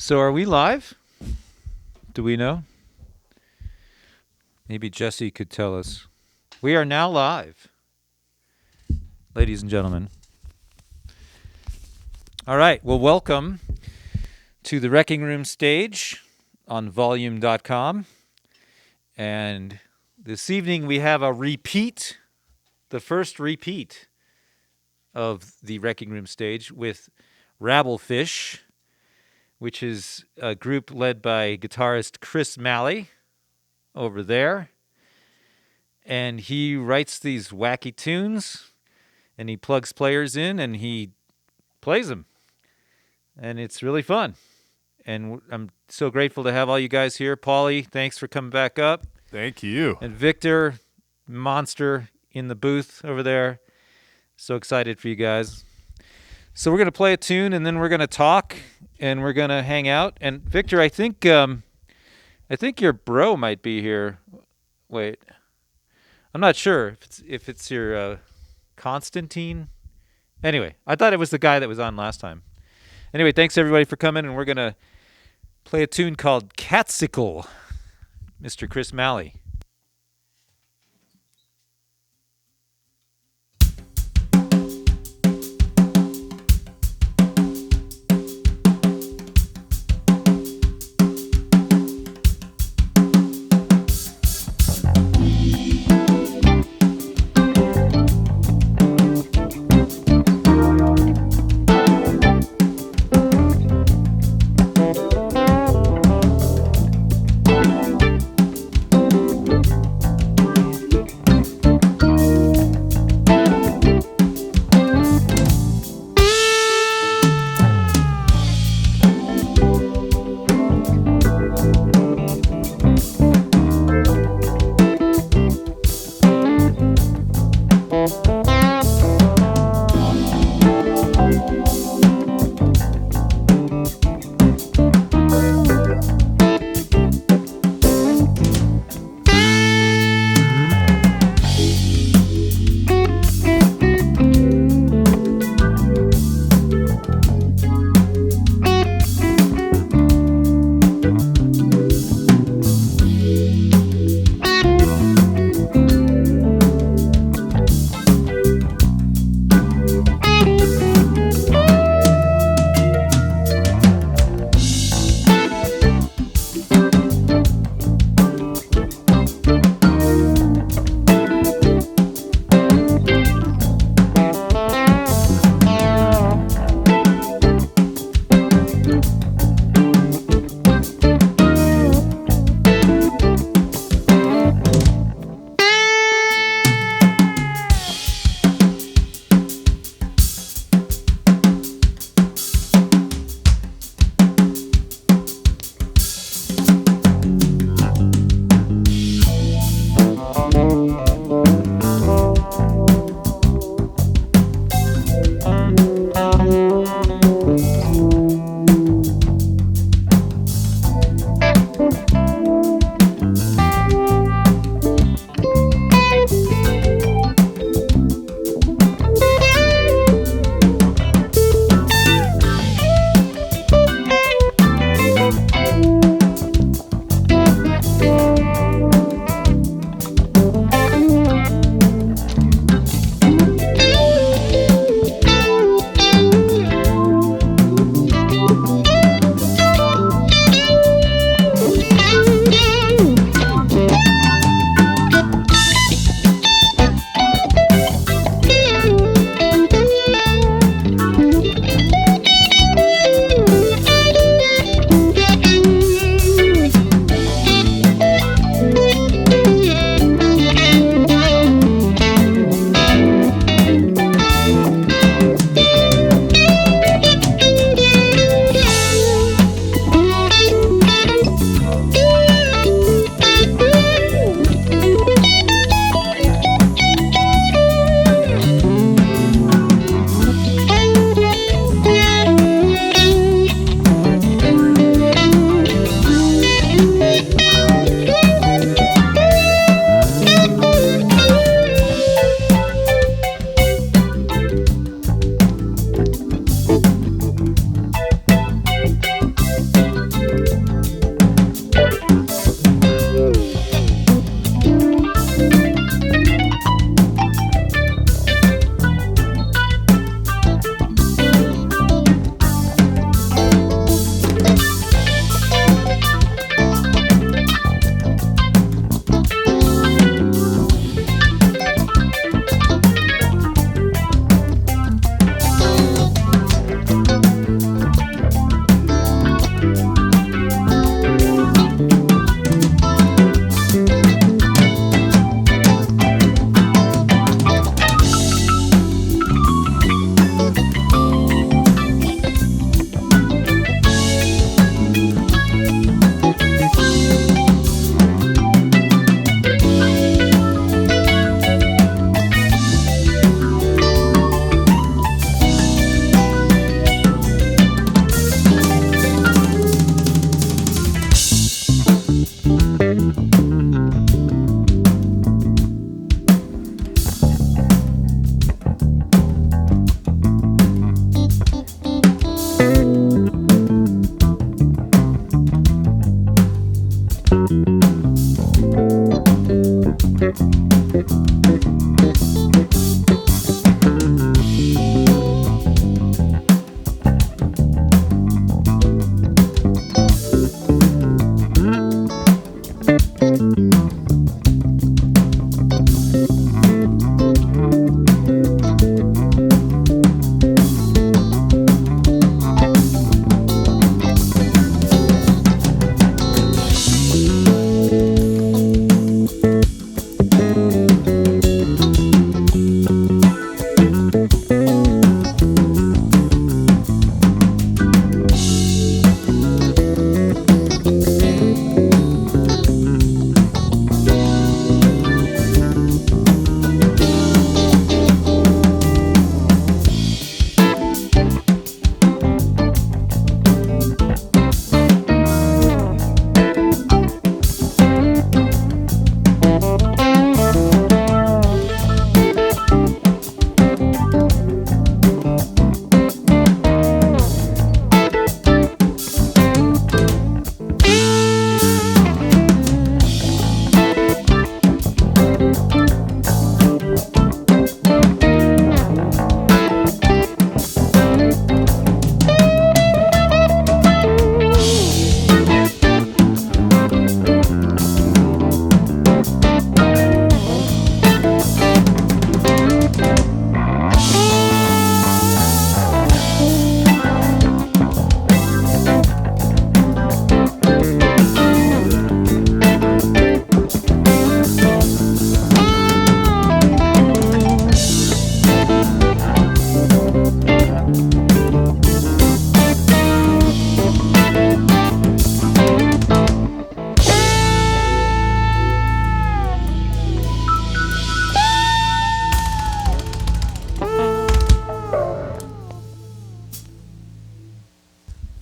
So are we live? Do we know? Maybe Jesse could tell us. We are now live, ladies and gentlemen. All right, well, welcome to the Wrecking Room stage on volume.com. And this evening we have a repeat, the first repeat of the Wrecking Room stage with Rabblefish, which is a group led by guitarist Chris Malley over there. And he writes these wacky tunes, and he plugs players in, and he plays them. And it's really fun. And I'm so grateful to have all you guys here. Paulie, thanks for coming back up. Thank you. And Victor, monster in the booth over there. So excited for you guys. So we're going to play a tune, and then we're going to talk, and we're going to hang out. And Victor, I think your bro might be here. Wait. I'm not sure if it's your Constantine. Anyway, I thought it was the guy that was on last time. Anyway, thanks everybody for coming, and we're going to play a tune called Catsicle, Mr. Chris Malley.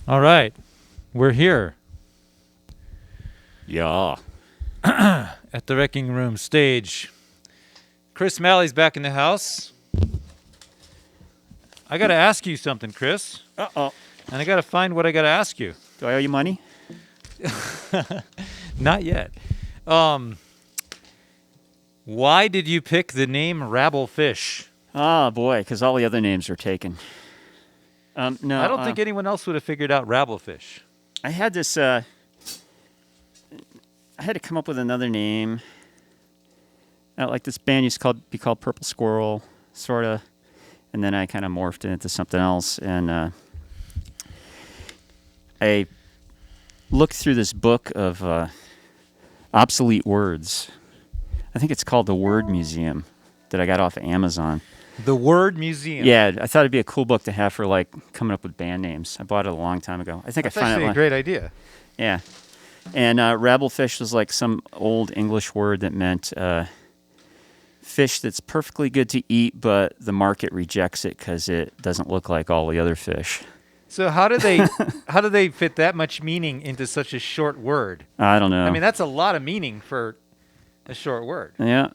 All right, we're here Yeah. at the Wrecking Room stage. Chris Malley's back in the house. I got to ask you something, Chris. Uh-oh. And I got to find what I got to ask you. Do I owe you money? Not yet. Why did you pick the name Rabblefish? Oh, boy, because all the other names are taken. No, I don't think anyone else would have figured out Rabblefish. I had this, I had to come up with another name. Like this band used to be called Purple Squirrel, sort of. And then I kind of morphed it into something else. And I looked through this book of obsolete words. I think it's called The Word Museum that I got off of Amazon. The Word Museum. Yeah, I thought it'd be a cool book to have for like coming up with band names. I bought it a long time ago. I think That's I found actually it. a great idea. Yeah, and Rabblefish was like some old English word that meant fish that's perfectly good to eat, but the market rejects it because it doesn't look like all the other fish. So how do they fit that much meaning into such a short word? I don't know. I mean, that's a lot of meaning for a short word. Yeah,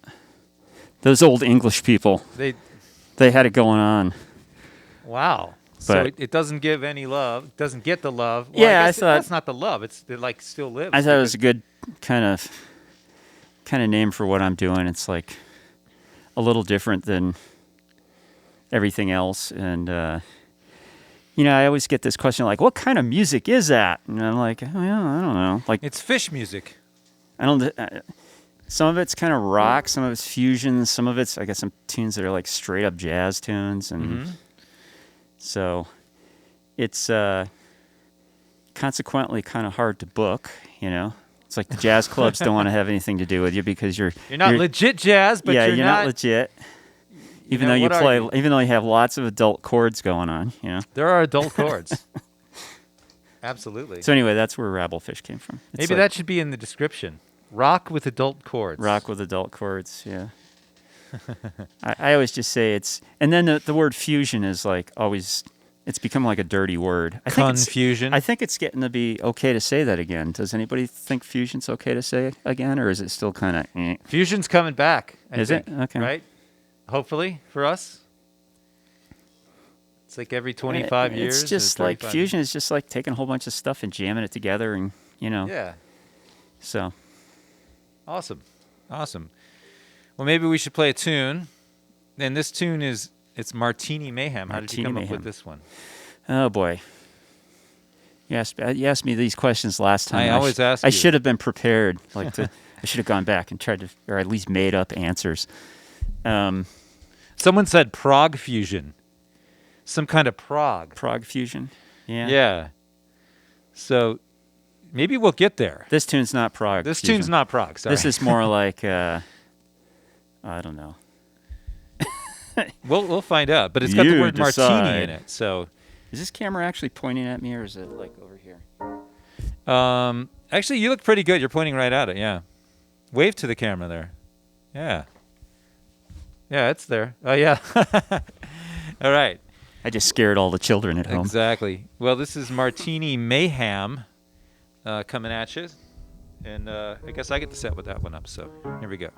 those old English people. They had it going on. Wow. So it doesn't give any love. Doesn't get the love. Well, Yeah, I thought that's not the love. It like still lives. I thought it was a good kind of name for what I'm doing. It's like a little different than everything else, and I always get this question like, "What kind of music is that?" And I'm like, "Oh, yeah, I don't know." Like, it's fish music. I don't. Some of it's kind of rock, some of it's fusion, some of it's I got some tunes that are like straight up jazz tunes, and so it's consequently kind of hard to book. It's like the jazz clubs don't want to have anything to do with you because you're not legit jazz, but you're not legit. Even though you play, even though you have lots of adult chords going on, There are adult chords. Absolutely. So anyway, that's where Rabblefish came from. Maybe that should be in the description. Rock with adult chords. Rock with adult chords, yeah. I always just say it's, and then the word fusion is like always, it's become like a dirty word. Confusion. I think it's getting to be okay to say that again. Does anybody think fusion's okay to say again, or is it still kind of? Fusion's coming back. I think, it? Okay. Right? Hopefully for us. It's like every 25 years. It's just like fusion is just like taking a whole bunch of stuff and jamming it together, and Yeah. So. Awesome. Well, maybe we should play a tune. And this tune it's Martini Mayhem. How did you come up with this one? Oh boy. You asked me these questions last time. I always ask I you. should have been prepared. I should have gone back and tried to, or at least made up answers. Someone said prog fusion. Some kind of prog. Prog fusion. Yeah. Yeah. So maybe we'll get there. This tune's not prog. This fusion. tune's not prog. Sorry. This is more like I don't know. We'll find out. But it's got the word decide. martini in it. So Is this camera actually pointing at me, or is it like over here? actually, you look pretty good. You're pointing right at it. Yeah. Wave to the camera there. Yeah. Yeah, it's there. Oh yeah. All right. I just scared all the children at home. Exactly. Well, this is Martini Mayhem coming at you. And I guess I get to set with that one up. So here we go.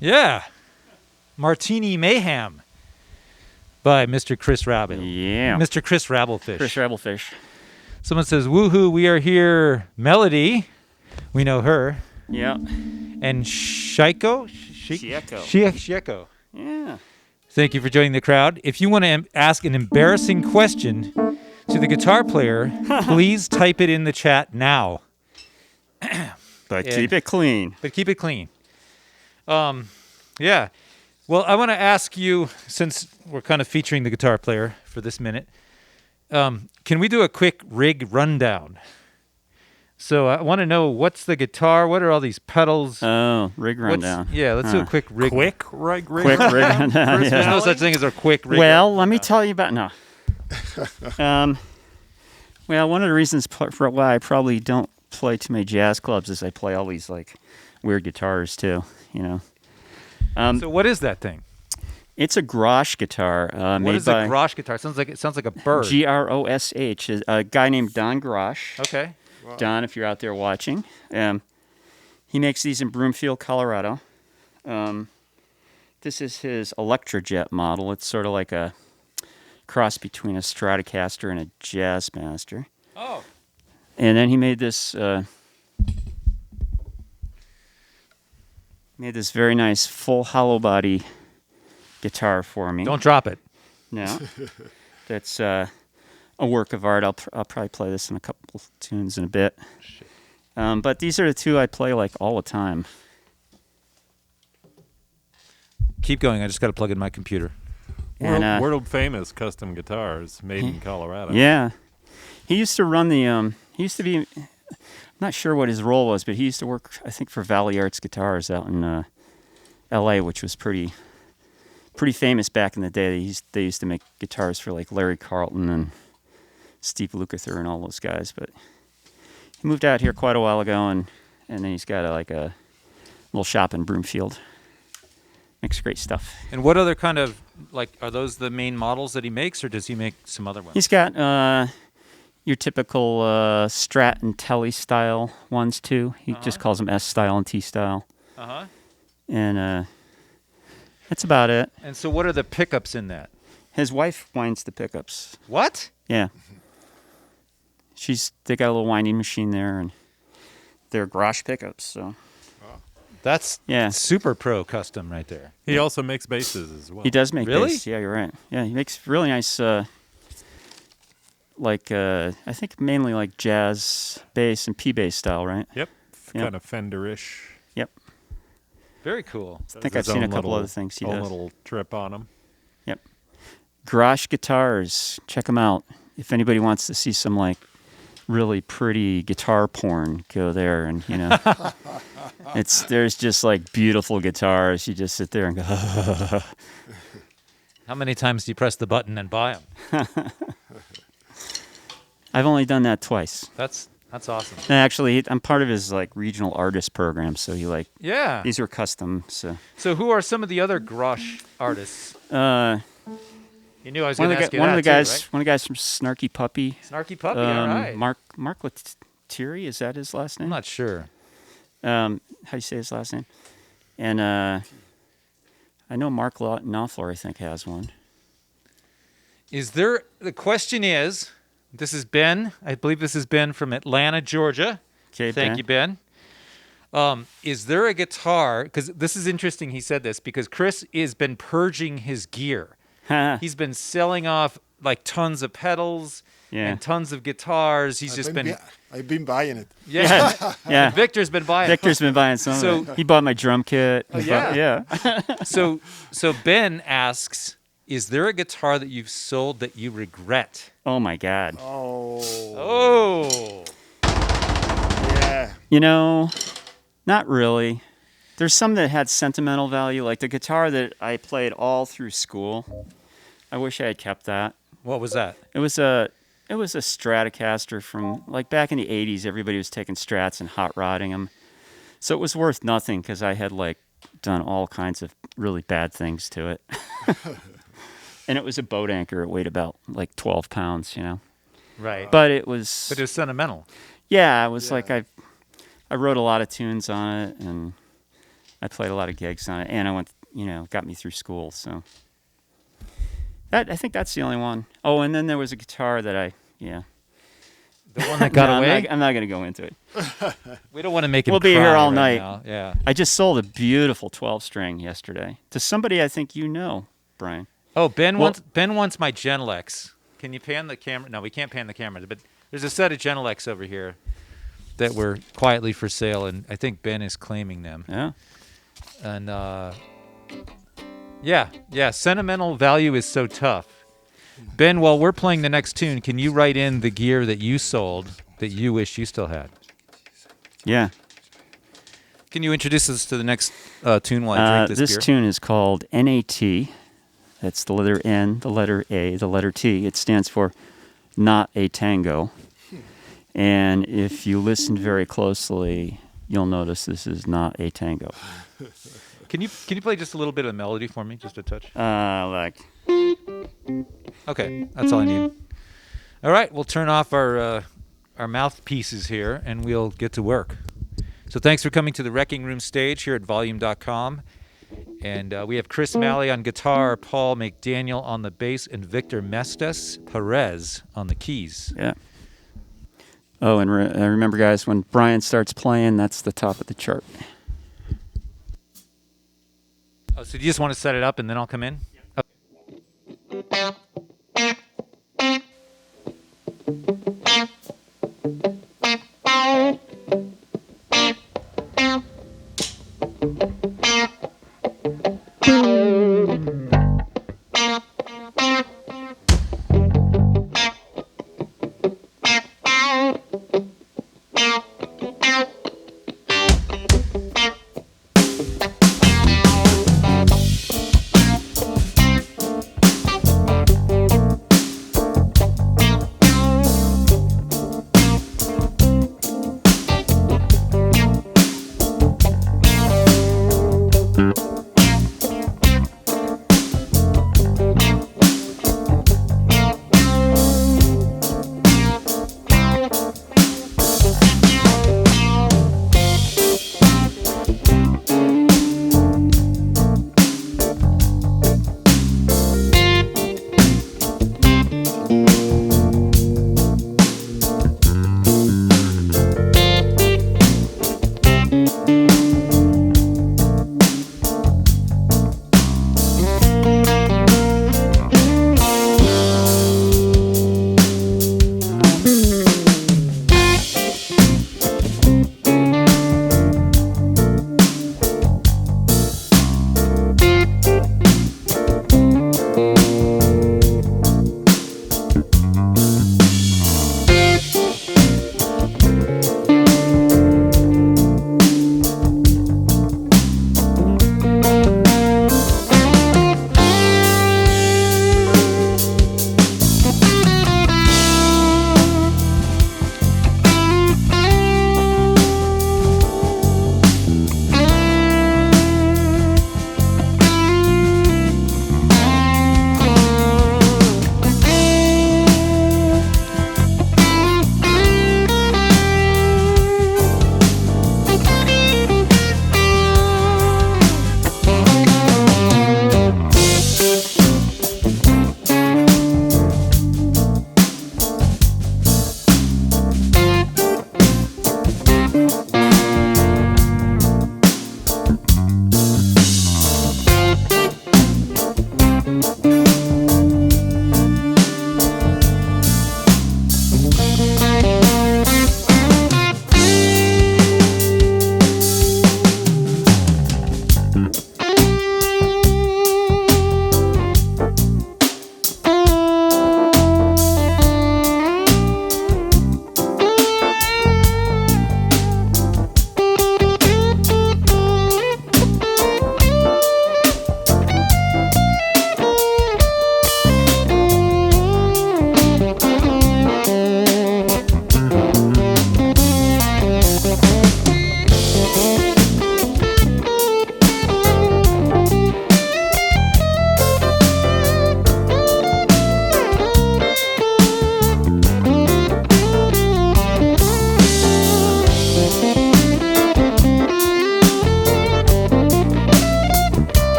Yeah. Martini Mayhem by Mr. Chris Rabble. Yeah. Mr. Chris Rabblefish. Chris Rabblefish. Someone says, woohoo, we are here. Melody. We know her. Yeah. And Shieko? Shieko. Yeah. Thank you for joining the crowd. If you want to ask an embarrassing question to the guitar player, please type it in the chat now. But keep it clean. But keep it clean. Yeah. Well, I want to ask you, since we're kind of featuring the guitar player for this minute, can we do a quick rig rundown? So I want to know, what's the guitar? What are all these pedals? Oh, rig rundown. Let's do a quick rig. Quick rig rundown. There's Yeah. no such thing as a quick rig. Well, let me tell you about well, one of the reasons for why I probably don't play too many jazz clubs is I play all these like weird guitars too. So what is that thing? It's a Grosh guitar What made is by a Grosh guitar? It sounds like a bird. Grosh. A guy named Don Grosh. Okay. Wow. Don, if you're out there watching, he makes these in Broomfield, Colorado. This is his Electrojet model. It's sort of like a cross between a Stratocaster and a Jazzmaster. Oh. And then he made this very nice full hollow body guitar for me. Don't drop it. No, that's a work of art. I'll probably play this in a couple tunes in a bit. But these are the two I play like all the time. Keep going. I just got to plug in my computer. And, World famous custom guitars made in Colorado. Yeah, he used to run the. He used to be. I'm not sure what his role was, but he used to work, I think, for Valley Arts Guitars out in L.A., which was pretty famous back in the day. They used to make guitars for like Larry Carlton and Steve Lukather and all those guys. But he moved out here quite a while ago, and then he's got a little shop in Broomfield. Makes great stuff. And what other kind of, are those the main models that he makes, or does he make some other ones? He's got your typical Strat and Telly style ones too. He just calls them S style and T style. Uh-huh. And that's about it. And so what are the pickups in that? His wife winds the pickups. What? Yeah. They got a little winding machine there, and they're Grosh pickups. So That's super pro custom right there. He also makes basses as well. he does make Really? bass. Yeah, you're right. Yeah, he makes really nice, I think mainly like jazz bass and P bass style, right? Yep. Yep. Kind of Fender-ish. Yep. Very cool. I think I've seen a couple other things he does. little trip on him. Yep. Grosh guitars. Check them out. If anybody wants to see some really pretty guitar porn, go there, and there's just beautiful guitars. You just sit there and go. How many times do you press the button and buy them? I've only done that twice. That's awesome. And actually, I'm part of his regional artist program, so Yeah. these were custom. So who are some of the other Grosh artists? You knew I was one going of to ask you one of that the guys, too, right? one of the guys from Snarky Puppy. Snarky Puppy, all right. Mark Lettieri, is that his last name? I'm not sure. How do you say his last name? And I know Mark Knopfler, I think, has one. The question is, this is Ben. I believe this is Ben from Atlanta, Georgia. Okay, Thank you, Ben. Is there a guitar, because this is interesting he said this, because Chris has been purging his gear. He's been selling off tons of pedals and tons of guitars. He's I've been buying it. Yeah. Yeah. Victor's been buying. Victor's been buying some. So- of it. He bought my drum kit. Oh, He yeah. bought- So Ben asks, is there a guitar that you've sold that you regret? Oh my God. Oh. Yeah. Not really. There's some that had sentimental value, like the guitar that I played all through school. I wish I had kept that. What was that? It was a Stratocaster from back in the 80s. Everybody was taking Strats and hot rodding them. So it was worth nothing because I had done all kinds of really bad things to it. And it was a boat anchor. It weighed about 12 pounds, Right. But it was. But it was sentimental. Yeah, it was I wrote a lot of tunes on it, and I played a lot of gigs on it, and I went, got me through school. So I think that's the only one. Oh, and then there was a guitar that The one that got No, away? I'm not going to go into it. We don't want to make him We'll be cry here all right night. now. Yeah. I just sold a beautiful 12-string yesterday to somebody I think you know, Brian. Oh, Ben Well- wants my Genelex. Can you pan the camera? No, we can't pan the camera. But there's a set of Genelex over here that were quietly for sale, and I think Ben is claiming them. Yeah. And yeah, sentimental value is so tough. Ben, while we're playing the next tune, can you write in the gear that you sold that you wish you still had? Yeah. Can you introduce us to the next tune while I drink this beer? tune is called NAT. That's the letter N, the letter A, the letter T. It stands for Not a Tango. And if you listen very closely, you'll notice this is not a tango. Can you play just a little bit of the melody for me, just a touch? Like, Okay, that's all I need. All right, we'll turn off our mouthpieces here, and we'll get to work. So thanks for coming to the Wrecking Room stage here at Volume.com. And we have Chris Malley on guitar, Paul McDaniel on the bass, and Victor Mestas Perez on the keys. yeah. Oh, and remember, guys, when Brian starts playing, that's the top of the chart. Oh, so do you just want to set it up, and then I'll come in? Okay.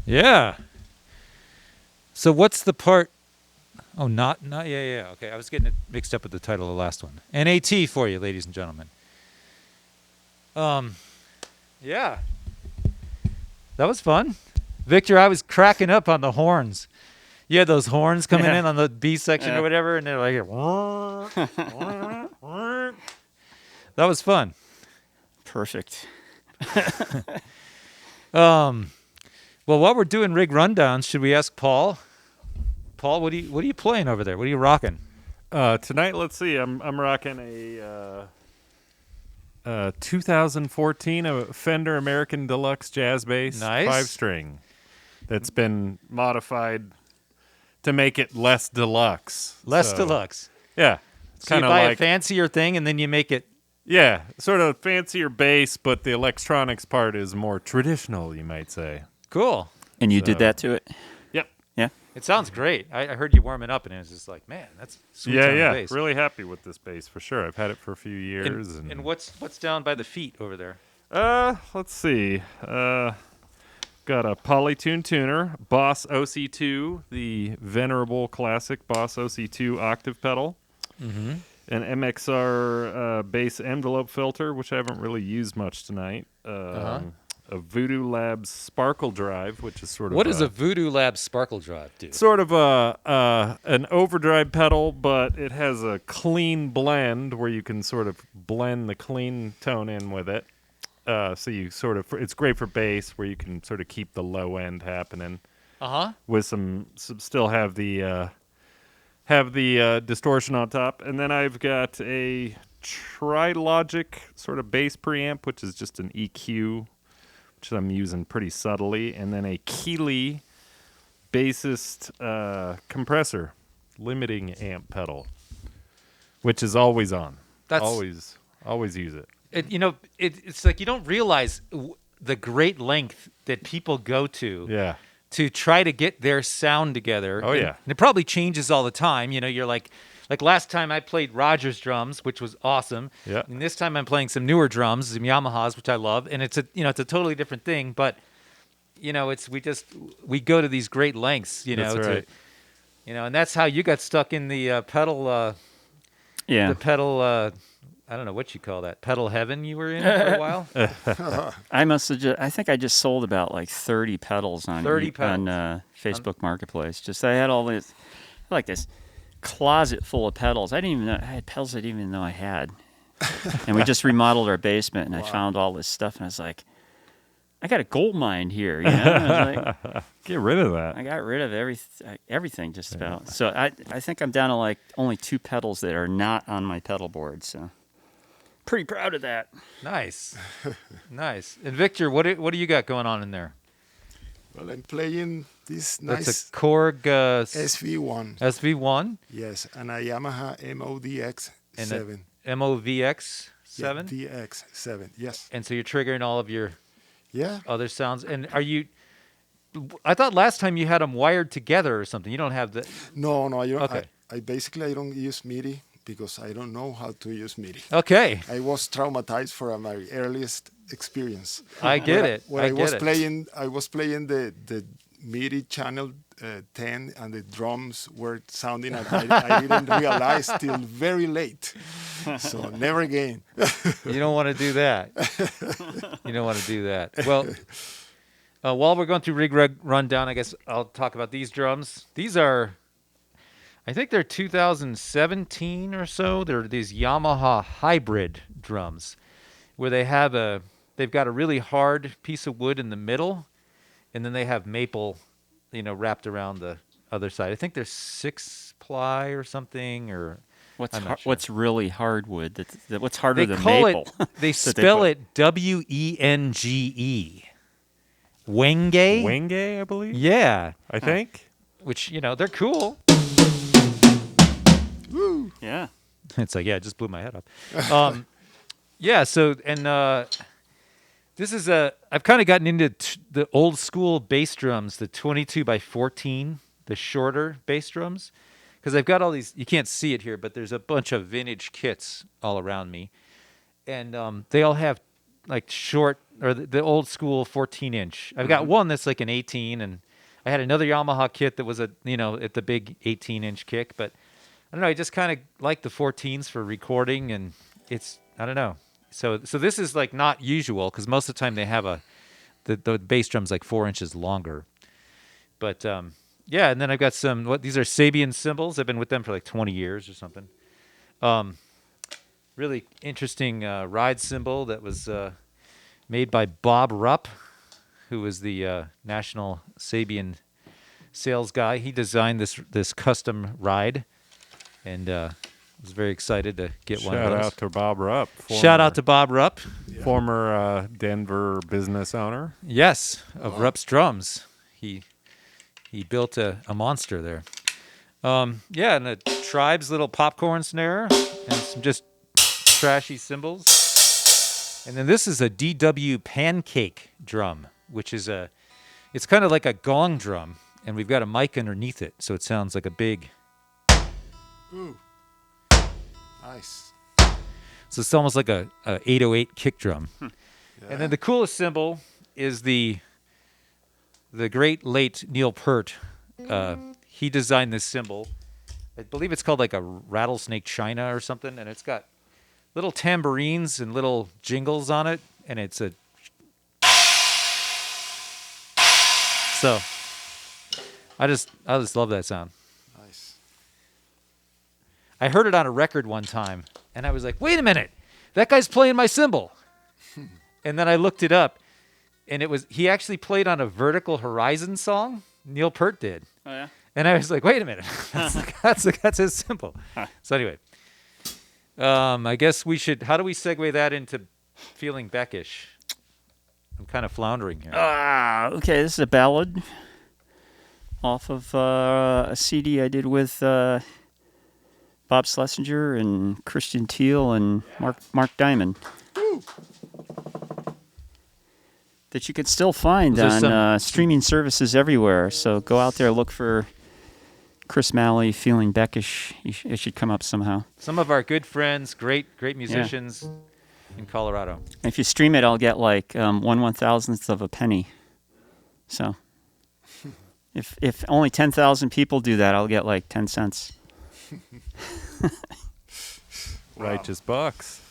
Yeah. So what's the part? Oh, not yeah. Okay, I was getting it mixed up with the title of the last one. NAT for you, ladies and gentlemen. Yeah. That was fun. Victor, I was cracking up on the horns. You had those horns coming in on the B section or whatever, and they're like, that was fun. Perfect. Well, while we're doing rig rundowns, should we ask Paul? Paul, what are you playing over there? What are you rocking? Tonight, let's see. I'm rocking a 2014 Fender American Deluxe Jazz Bass, Nice. 5-string. That's been modified to make it less deluxe. Less So, deluxe. Yeah, it's So you kind of buy a like fancier thing and then you make it. yeah, sort of fancier bass, but the electronics part is more traditional, you might say. Cool. And you did So- that to it? Yep. Yeah. It sounds great. I heard you warming up, and it was just like, man, that's sweet sounding Yeah. bass. Really happy with this bass for sure. I've had it for a few years. And what's down by the feet over there? Let's see. Got a Polytune tuner, Boss OC2, the venerable classic Boss OC2 octave pedal. Mm-hmm. An MXR bass envelope filter, which I haven't really used much tonight. A Voodoo Labs Sparkle Drive, which is sort of What does a Voodoo Labs Sparkle Drive do? sort of an overdrive pedal, but it has a clean blend where you can sort of blend the clean tone in with it. So you sort of, it's great for bass where you can sort of keep the low end happening with some still have the distortion on top. And then I've got a Trilogic sort of bass preamp, which is just an EQ, which I'm using pretty subtly, and then a Keeley bassist compressor limiting amp pedal, which is always on. That's Always use it. it's like you don't realize the great length that people go to Yeah. to try to get their sound together. Oh, yeah. And it probably changes all the time. You know, you're like last time I played Rogers drums, which was awesome. Yeah. And this time I'm playing some newer drums, some Yamahas, which I love. And it's it's a totally different thing. But, we go to these great lengths, That's right. and that's how you got stuck in the pedal, Yeah. the pedal, I don't know what you call that, pedal heaven you were in for a while. I think I just sold about like 30 pedals on 30 pedals. on Facebook Marketplace. I had all this, like this closet full of pedals. I didn't even know I had pedals I didn't even know I had. And we just remodeled our basement, and I found all this stuff, and I was like, I got a gold mine here. I was like, Get rid of that. I got rid of everything just about. So I think I'm down to like only 2 pedals that are not on my pedal board. So pretty proud of that. Nice. Nice. And Victor, what do you got going on in there? Well, I'm playing this That's nice a Korg SV1. SV1 Yes, and a Yamaha MODX7. and a MOVX7. Yeah, DX7. Yes. And so you're triggering all of your Yeah. other sounds. And I thought last time you had them wired together or something. You don't have the. No, I don't. Okay. I basically I don't use MIDI because I don't know how to use MIDI. Okay. I was traumatized from my earliest experience. I get it. When I I was get it. playing, I was playing the MIDI channel 10, and the drums were sounding. And I didn't realize till very late. So never again. You don't want to do that. You don't want to do that. Well, while we're going through rig rundown, I guess I'll talk about these drums. These are, I think they're 2017 or so. They're these Yamaha hybrid drums, where they've got a really hard piece of wood in the middle, and then they have maple, wrapped around the other side. I think they're 6-ply or something, or I'm not sure. What's really hardwood? What's harder They than call maple? it. They that spell put- it Wenge. Wenge. Wenge, I believe. Yeah, I think. which they're cool. Woo. Yeah. It's like, yeah, it just blew my head off. Yeah. So this is I've kind of gotten into the old school bass drums, the 22x14, the shorter bass drums, because I've got all these. You can't see it here, but there's a bunch of vintage kits all around me, and they all have like short or the old school 14-inch. I've got one that's like an 18, and I had another Yamaha kit that was at the big 18-inch kick, but I don't know. I just kind of like the 14s for recording, and I don't know. So this is like not usual because most of the time they have the bass drum's like 4 inches longer. But yeah, and then I've got these are Sabian cymbals. I've been with them for like 20 years or something. Really interesting ride cymbal that was made by Bob Rupp, who was the national Sabian sales guy. He designed this custom ride, and was very excited to get one of Shout those. out to Bob Rupp. Shout out to Bob Rupp. Former Denver business owner. Yes, of Rupp's Drums. He built a monster there. Yeah, and a Tribe's little popcorn snare and some just trashy cymbals. And then this is a DW pancake drum, which is it's kind of like a gong drum, and we've got a mic underneath it, so it sounds like a big. Ooh. Nice. So it's almost like a 808 kick drum. Yeah. And then the coolest cymbal is the great late Neil Peart. He designed this cymbal. I believe it's called like a rattlesnake china or something, and it's got little tambourines and little jingles on it, and it's a. So, I just love that sound. Nice. I heard it on a record one time, and I was like, wait a minute, that guy's playing my cymbal. And then I looked it up, and he actually played on a Vertical Horizon song. Neil Peart did. Oh yeah. And I was like, wait a minute, that's his cymbal. So anyway, I guess we should, how do we segue that into feeling Beckish? I'm kind of floundering here. Okay, this is a ballad off of a CD I did with Bob Schlesinger and Christian Thiel and Mark Diamond. Woo. that you could still find Was there on streaming services everywhere. So go out there, look for Chris Malley, Feeling Beckish. It should come up somehow. Some of our good friends, great musicians in Colorado. And if you stream it, I'll get like 1/1000th of a penny. So if only 10,000 people do that, I'll get like 10 cents. Righteous bucks.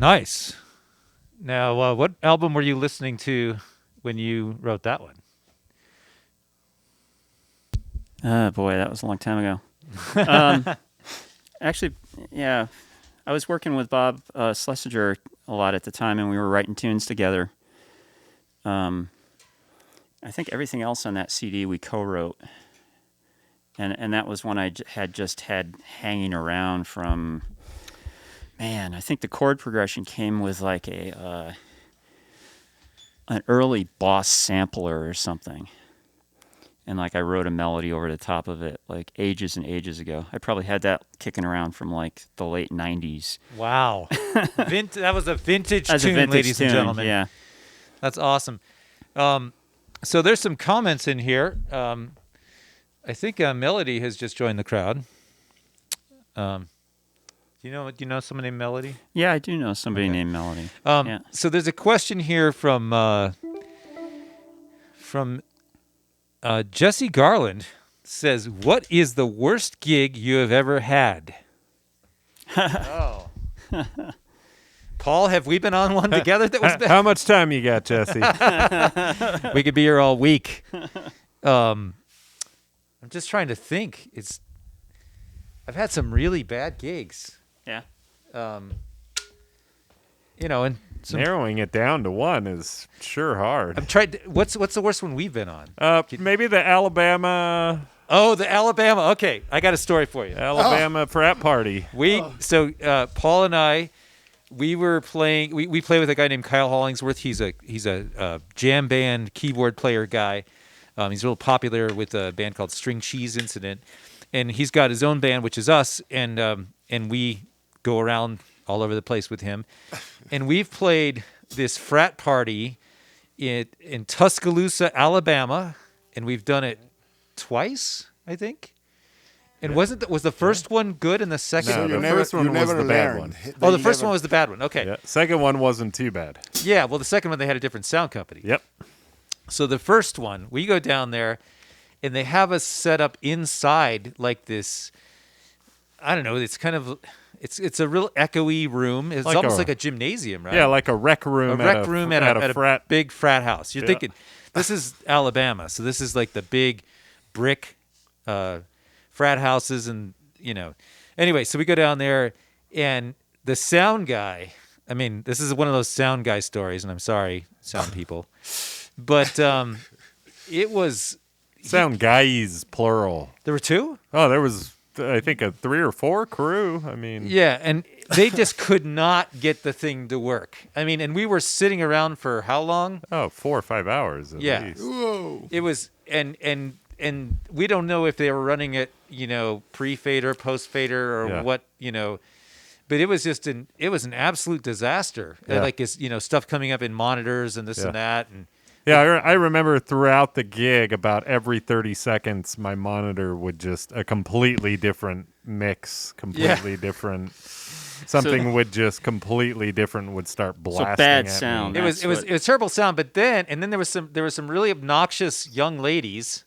Nice. Now, what album were you listening to when you wrote that one? Boy, that was a long time ago. Actually, yeah, I was working with Bob Schlesinger a lot at the time, and we were writing tunes together. I think everything else on that CD we co-wrote, and that was one I had hanging around from. Man, I think the chord progression came with like an early Boss sampler or something. And like I wrote a melody over the top of it like ages and ages ago. I probably had that kicking around from like the late 90s. Wow. That was a vintage That's tune, a vintage ladies tune, and gentlemen. Yeah. That's awesome. So there's some comments in here. I think Melody has just joined the crowd. Do you know someone named Melody? Yeah, I do know somebody named Melody. Yeah. So there's a question here from Jesse Garland. Says, "What is the worst gig you have ever had?" Oh. Paul, have we been on one together that was bad? How much time you got, Jesse? We could be here all week. I'm just trying to think. I've had some really bad gigs. Yeah. And Narrowing it down to one is sure hard. I'm trying. What's the worst one we've been on? Maybe the Alabama Oh, the Alabama. Okay, I got a story for you. frat party. Paul and I, we were playing. We play with a guy named Kyle Hollingsworth. He's a jam band keyboard player guy. He's real popular with a band called String Cheese Incident, and he's got his own band, which is us, and we go around all over the place with him. And we've played this frat party in Tuscaloosa, Alabama, and we've done it twice, I think. And was the first one good and the second? No, So the first one was the bad one. Oh, the first one was the bad one. Okay. Yeah. Second one wasn't too bad. Yeah, well, the second one, they had a different sound company. Yep. So the first one, we go down there, and they have us set up inside like this, I don't know, it's kind of, it's a real echoey room. It's Like almost a- like a gymnasium, right? Yeah, like a rec room. A rec room at a frat. big frat house. You're Yeah. thinking, this is Alabama, so this is like the big brick frat houses, and Anyway, so we go down there, and the sound guy. I mean, this is one of those sound guy stories, and I'm sorry, sound people, but it was. Sound guys, plural. There were two. Oh, there was, I think, a 3 or 4 crew. I mean, Yeah, and they just could not get the thing to work. I mean, and we were sitting around for how long? 4 or 5 hours at Yeah. least. Whoa. It was, and we don't know if they were running it, pre-fader, post-fader, or Yeah. what, but it was just it was an absolute disaster. Yeah. Like, it's, stuff coming up in monitors and this Yeah. and that, and Yeah, I remember throughout the gig, about every 30 seconds, my monitor would just a completely different mix, completely different. Something would just completely different would start blasting. bad at sound. Me. it was terrible sound. But then there was some really obnoxious young ladies.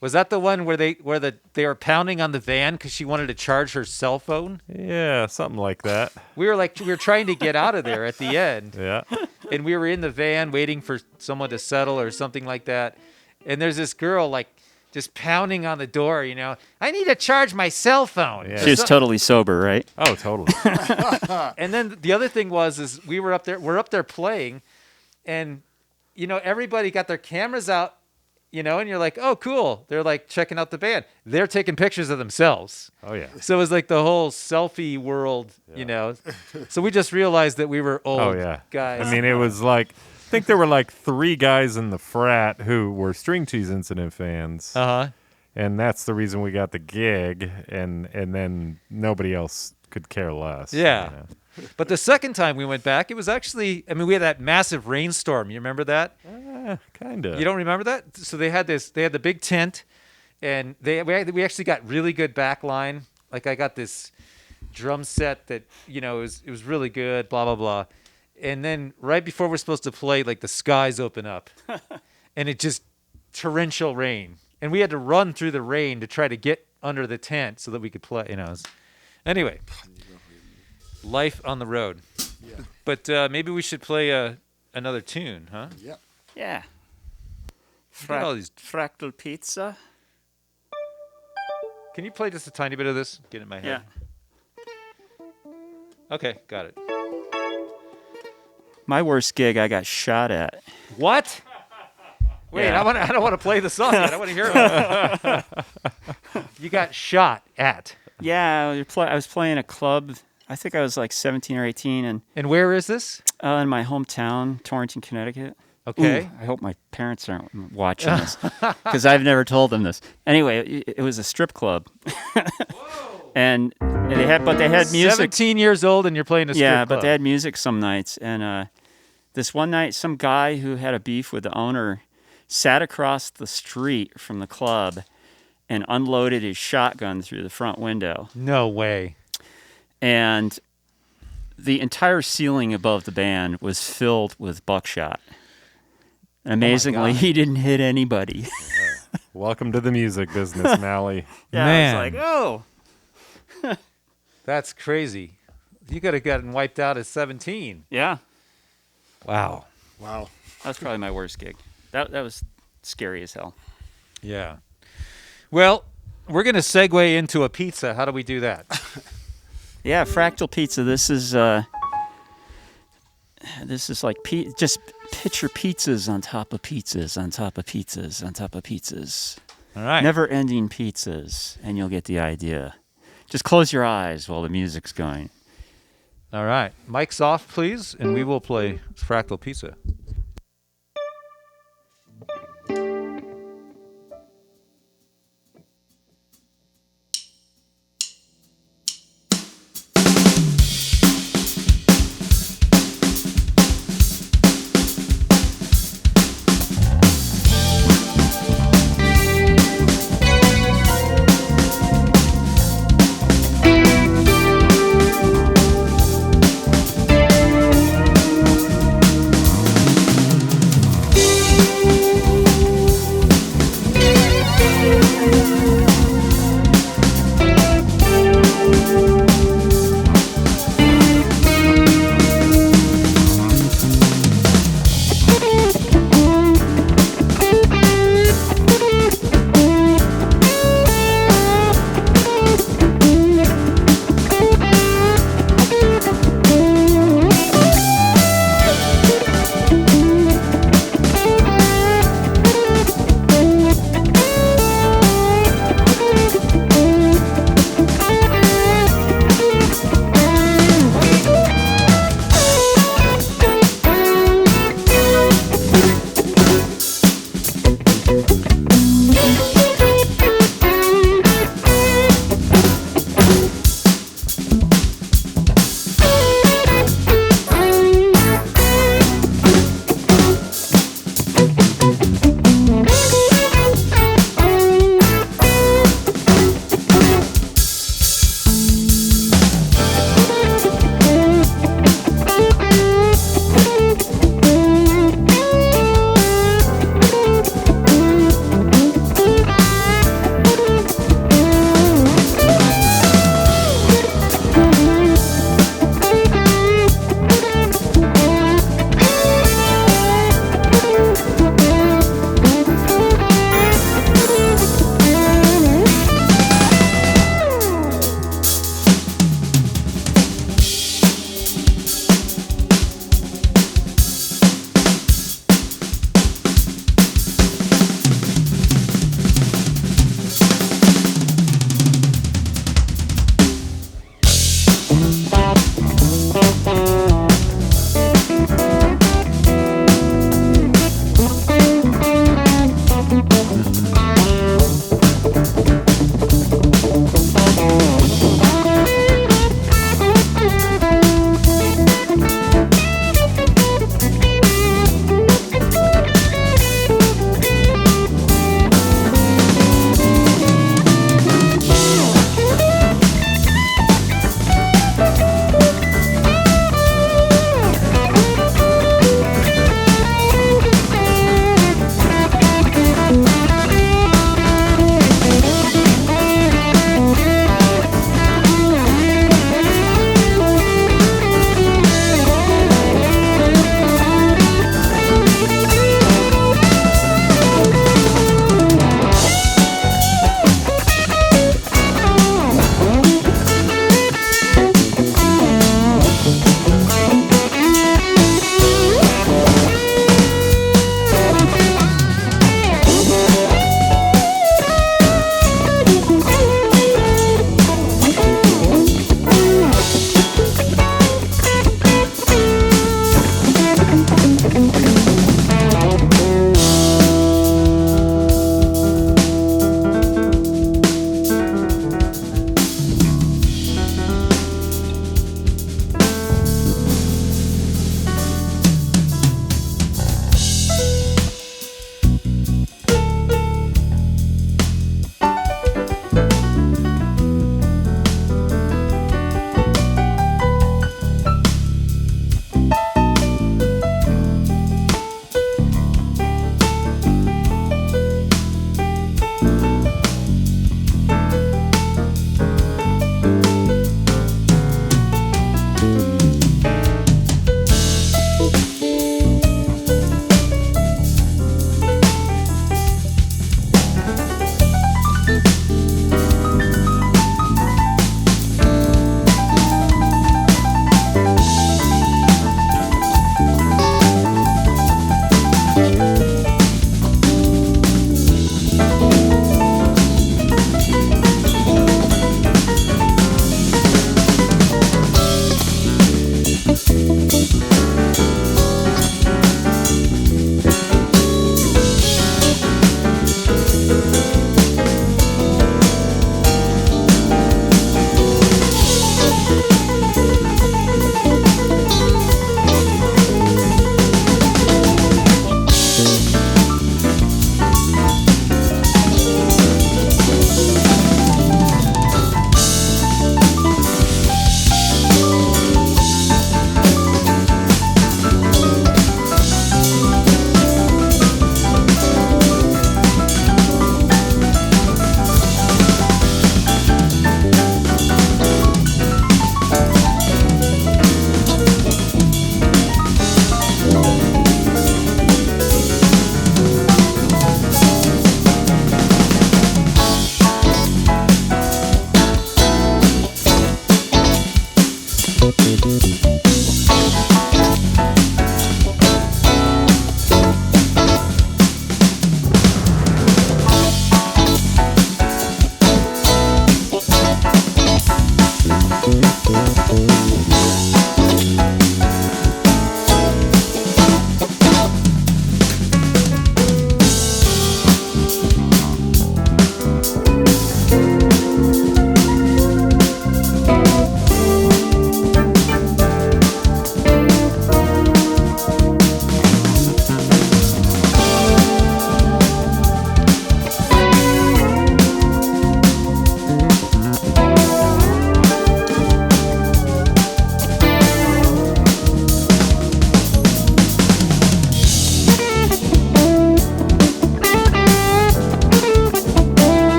Was that the one where they were pounding on the van because she wanted to charge her cell phone? Yeah, something like that. We were trying to get out of there at the end, Yeah. and we were in the van waiting for someone to settle or something like that. And there's this girl just pounding on the door. I need to charge my cell phone. Yeah. She was totally sober, right? Oh, totally. And then the other thing is we're up there playing, and everybody got their cameras out. And you're like, oh, cool. They're like checking out the band. They're taking pictures of themselves. Oh, yeah. So it was like the whole selfie world, So we just realized that we were old Oh, yeah. guys. I mean, it was like, I think there were like 3 guys in the frat who were String Cheese Incident fans. Uh-huh. And that's the reason we got the gig, and then nobody else could care less. Yeah. But the second time we went back, it was actually, we had that massive rainstorm. You remember that? Kind of. You don't remember that? So they had the big tent, and we actually got really good back line. Like, I got this drum set that, it was really good, blah, blah, blah. And then right before we're supposed to play, like, the skies open up, and it just torrential rain. And we had to run through the rain to try to get under the tent so that we could play, Anyway, life on the road. Yeah. But maybe we should play another tune, huh? Yeah. Yeah. Got all these- Fractal pizza. Can you play just a tiny bit of this? Get it in my head. Okay, got it. My worst gig I got shot at. What? Wait, Yeah. I don't want to play the song yet. I want to hear it. You got shot at. Yeah, I was playing a club. I think I was like 17 or 18, And where is this? and in my hometown, Torrington, Connecticut. Okay. Ooh, I hope my parents aren't watching this because I've never told them this. Anyway, it was a strip club, and they had music. 17 years old and you're playing a strip Yeah, club. but they had music some nights, and this one night, some guy who had a beef with the owner sat across the street from the club and unloaded his shotgun through the front window. No way. And the entire ceiling above the band was filled with buckshot. And amazingly, God. he didn't hit anybody. Welcome to the music business, Mally. Yeah, Man. I was like, oh. That's crazy. You could have gotten wiped out at 17. Yeah, Wow. Wow. that was probably my worst gig. That was scary as hell. Yeah. Well, we're going to segue into a pizza. How do we do that? Yeah, fractal pizza. This is like just picture pizzas on top of pizzas on top of pizzas on top of pizzas. All right. Never-ending pizzas, and you'll get the idea. Just close your eyes while the music's going. All right. Mic's off, please, and we will play Fractal Pizza.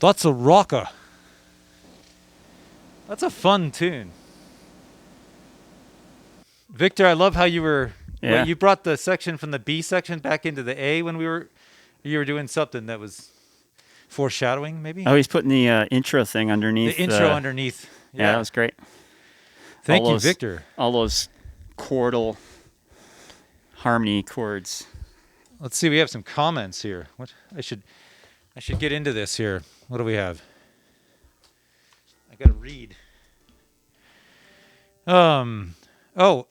That's a rocker. That's a fun tune. Victor, I love how you were. Yeah. Wait, you brought the section from the B section back into the A when you were doing something that was foreshadowing, maybe? Oh, he's putting the intro thing underneath. The intro underneath. Yeah, that was great. Thank all you, those- Victor. All those chordal harmony chords. Let's see. We have some comments here. What I should get into this here. What do we have? I gotta read. Oh,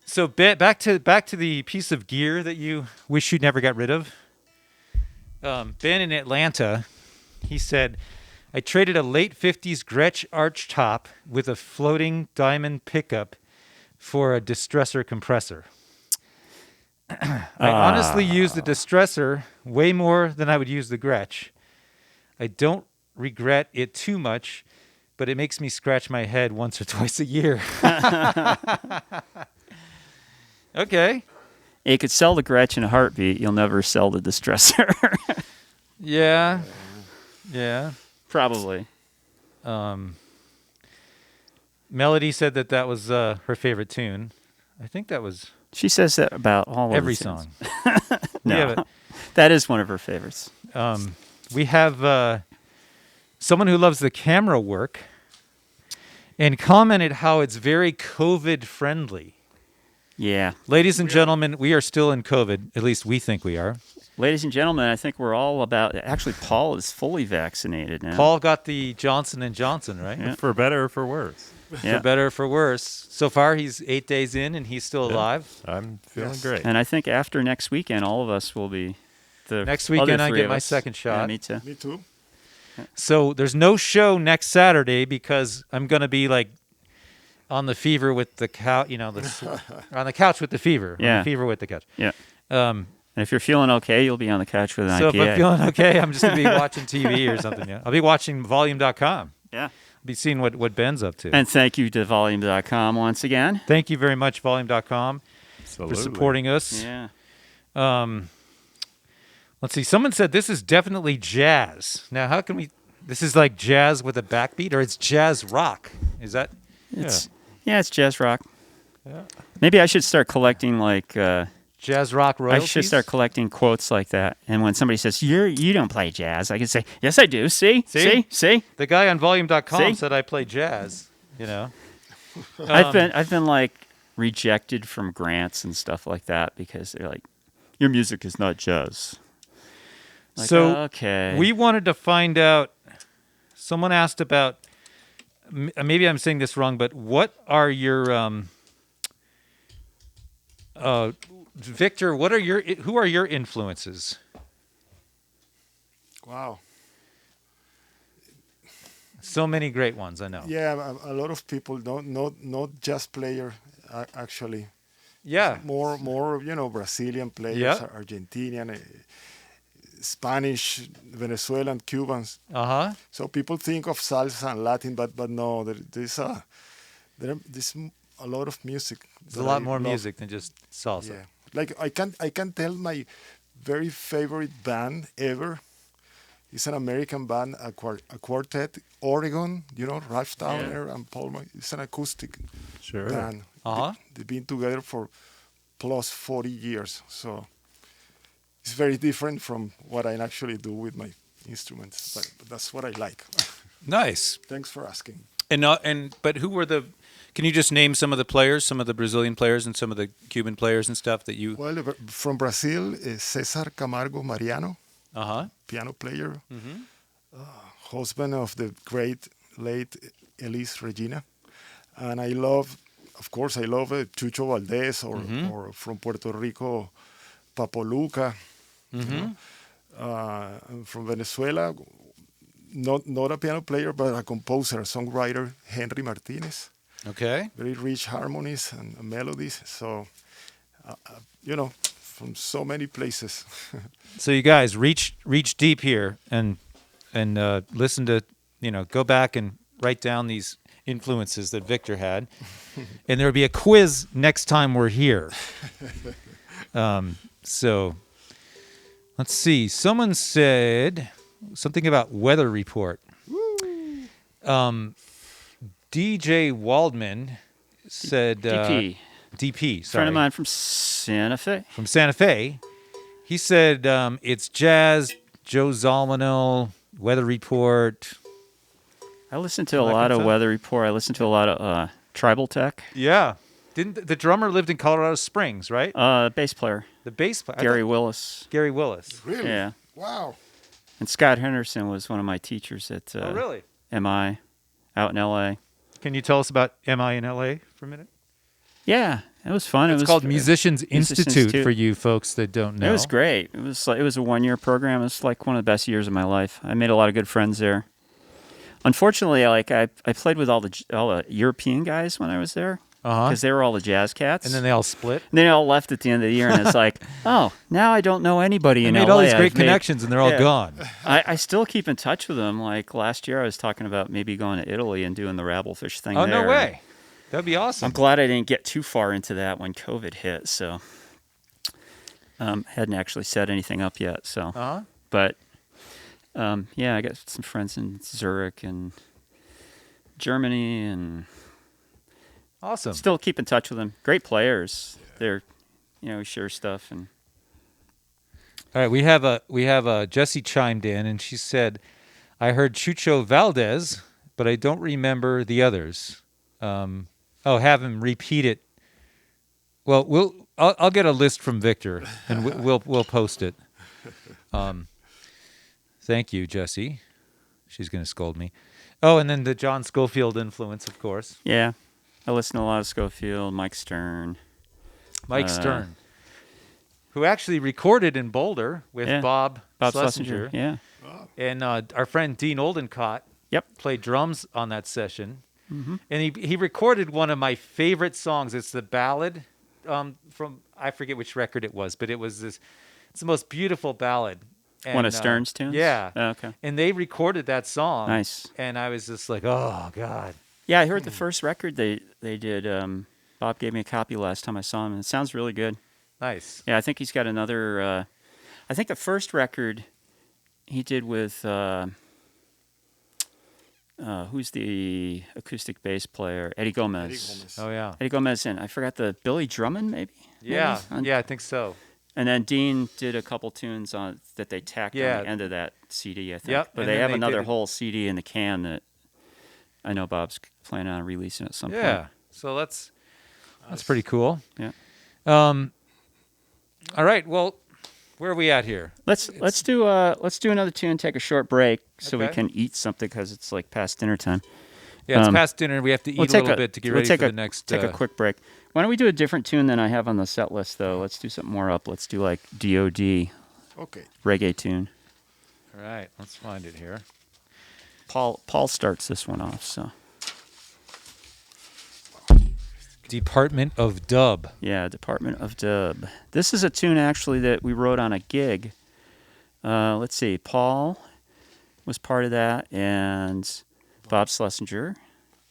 so back to the piece of gear that you wish you never got rid of. Ben in Atlanta, he said, I traded a late 50s Gretsch arch top with a floating diamond pickup for a distressor compressor. I honestly use the distressor way more than I would use the Gretsch. I don't regret it too much, but it makes me scratch my head once or twice a year. Okay. You could sell the Gretsch in a heartbeat. You'll never sell the distressor. Yeah. Yeah. Probably. Melody said that was her favorite tune. I think that was She says that about all every of the tunes. song. No, We have that is one of her favorites. We have someone who loves the camera work and commented how it's very COVID friendly. Yeah. Ladies and gentlemen, we are still in COVID. At least we think we are. Ladies and gentlemen, I think we're all about. Actually, Paul is fully vaccinated now. Paul got the Johnson & Johnson, right? Yeah. For better or for worse. Yeah. For better or for worse. So far, he's 8 days in and he's still alive. I'm feeling Yes. great. And I think after next weekend, all of us will be. The Next other weekend, I three get of my us. second shot. Yeah, me too. Me too. So there's no show next Saturday because I'm going to be like on the fever with the couch, on the couch with the fever. On Yeah. the fever with the couch. Yeah. And if you're feeling okay, you'll be on the couch with an So if IPA. I'm feeling okay, I'm just going to be watching TV or something. Yeah. I'll be watching volume.com. Yeah. I'll be seeing what Ben's up to. And thank you to volume.com once again. Thank you very much, volume.com, Absolutely. for supporting us. Yeah. Let's see. Someone said this is definitely jazz. Now, how can we? This is like jazz with a backbeat, or it's jazz rock. Is that? It's jazz rock. Yeah. Maybe I should start collecting Jazz rock royalties? I should start collecting quotes like that. And when somebody says, you don't play jazz, I can say, yes, I do. See? The guy on volume.com See? said I play jazz, I've been like rejected from grants and stuff like that because they're like, your music is not jazz. Like, so okay. we wanted to find out, someone asked about, maybe I'm saying this wrong, but what are your, Victor, who are your influences? Wow. So many great ones, I know. Yeah, a lot of people not just player actually. Yeah. More Brazilian players, Yeah. Argentinian, Spanish, Venezuelan, Cubans. Uh-huh. So people think of salsa and Latin, but no, there's a lot of music. There's a lot more music than just salsa. Yeah, like I can tell my very favorite band ever. It's an American band, a quartet, Oregon. Ralph Towner and Paul. It's an acoustic band. Uh-huh. They've been together for plus 40 years, so it's very different from what I actually do with my instruments. But that's what I like. Nice. Thanks for asking. But who were the? Can you just name some of the players, some of the Brazilian players, and some of the Cuban players and stuff that you? Well, from Brazil, César Camargo Mariano, piano player, husband of the great late Elis Regina, and I love Chucho Valdés or from Puerto Rico, Papo Luca. From Venezuela, not a piano player, but a composer, songwriter, Henry Martinez. Okay. Very rich harmonies and melodies. So, from so many places. So you guys reach deep here and listen to go back and write down these influences that Victor had, and there'll be a quiz next time we're here. So let's see. Someone said something about weather report. DJ Waldman said DP, sorry. Friend of mine from Santa Fe. From Santa Fe. He said it's jazz, Joe Zalmanel, weather report. I listen to a lot of Weather Report. I listen to a lot of Tribal Tech. Yeah. Didn't the drummer lived in Colorado Springs, right? Bass player. The bass player. Gary Willis. Gary Willis. Really? Yeah. Wow. And Scott Henderson was one of my teachers at Oh, really? MI out in L.A. Can you tell us about MI in LA for a minute? Yeah, it was fun. It's called Musicians Institute Institute for you folks that don't know. It was great. It was a 1-year program. It was like one of the best years of my life. I made a lot of good friends there. Unfortunately, like I played with all the European guys when I was there because they were all the jazz cats. And then they all split. And they all left at the end of the year, and it's like, oh, now I don't know anybody in LA. Made all these great connections, and they're all gone. I still keep in touch with them. Like last year, I was talking about maybe going to Italy and doing the Rabblefish thing. Oh, there. no way! That'd be awesome. I'm glad I didn't get too far into that when COVID hit. So, hadn't actually set anything up yet. So, but yeah, I got some friends in Zurich and Germany, and awesome. still keep in touch with them. Great players. They're, we share stuff. And all right, we have Jessie chimed in, and she said, "I heard Chucho Valdez, but I don't remember the others." Have him repeat it. Well, I'll get a list from Victor, and we'll post it. Thank you, Jessie. She's going to scold me. Oh, and then the John Scofield influence, of course. yeah, I listen to a lot of Scofield, Mike Stern. Mike Stern, who actually recorded in Boulder with Bob Schlesinger. Yeah. And our friend Dean Oldencott played drums on that session. Mm-hmm. And he recorded one of my favorite songs. It's the ballad from, I forget which record it was, but it's the most beautiful ballad. And, one of Stern's tunes? Yeah. Oh, okay. And they recorded that song. Nice. And I was just like, oh, God. Yeah, I heard the first record they did. Bob gave me a copy last time I saw him, and it sounds really good. Nice. Yeah, I think he's got another. I think the first record he did with who's the acoustic bass player? Eddie Gomez. Oh, yeah. Eddie Gomez, and I forgot the Billy Drummond, maybe? Yeah. Maybe? Yeah, I think so. And then Dean did a couple tunes on that they tacked on the end of that CD, I think. Yep. But And they then have they another did whole CD in the can that I know Bob's planning on releasing at some point. Yeah. So that's pretty cool. Yeah. All right. Well, where are we at here? Let's do another tune. Take a short break so we Okay. can eat something because it's like past dinner time. Yeah, it's past dinner. We have to eat a little bit to get ready for the next. Take a quick break. Why don't we do a different tune than I have on the set list, though? Let's do something more up. Let's do like DOD. Okay. Reggae tune. All right. Let's find it here. Paul starts this one off. So. Department of Dub. Yeah, Department of Dub. This is a tune actually that we wrote on a gig. Let's see. Paul was part of that, and Bob Schlesinger,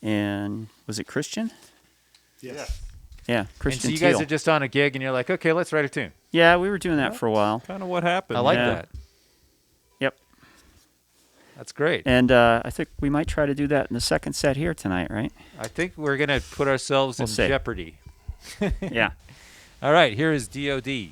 and was it Christian? Yes. Yeah, And Christian so you guys Teal. are just on a gig, and you're like, okay, let's write a tune. Yeah, we were doing that for a while. Kind of what happened. I like Yeah. that. Yep. That's great. And I think we might try to do that in the second set here tonight, right? I think we're going to put ourselves in see. jeopardy. Yeah. All right, here is DOD.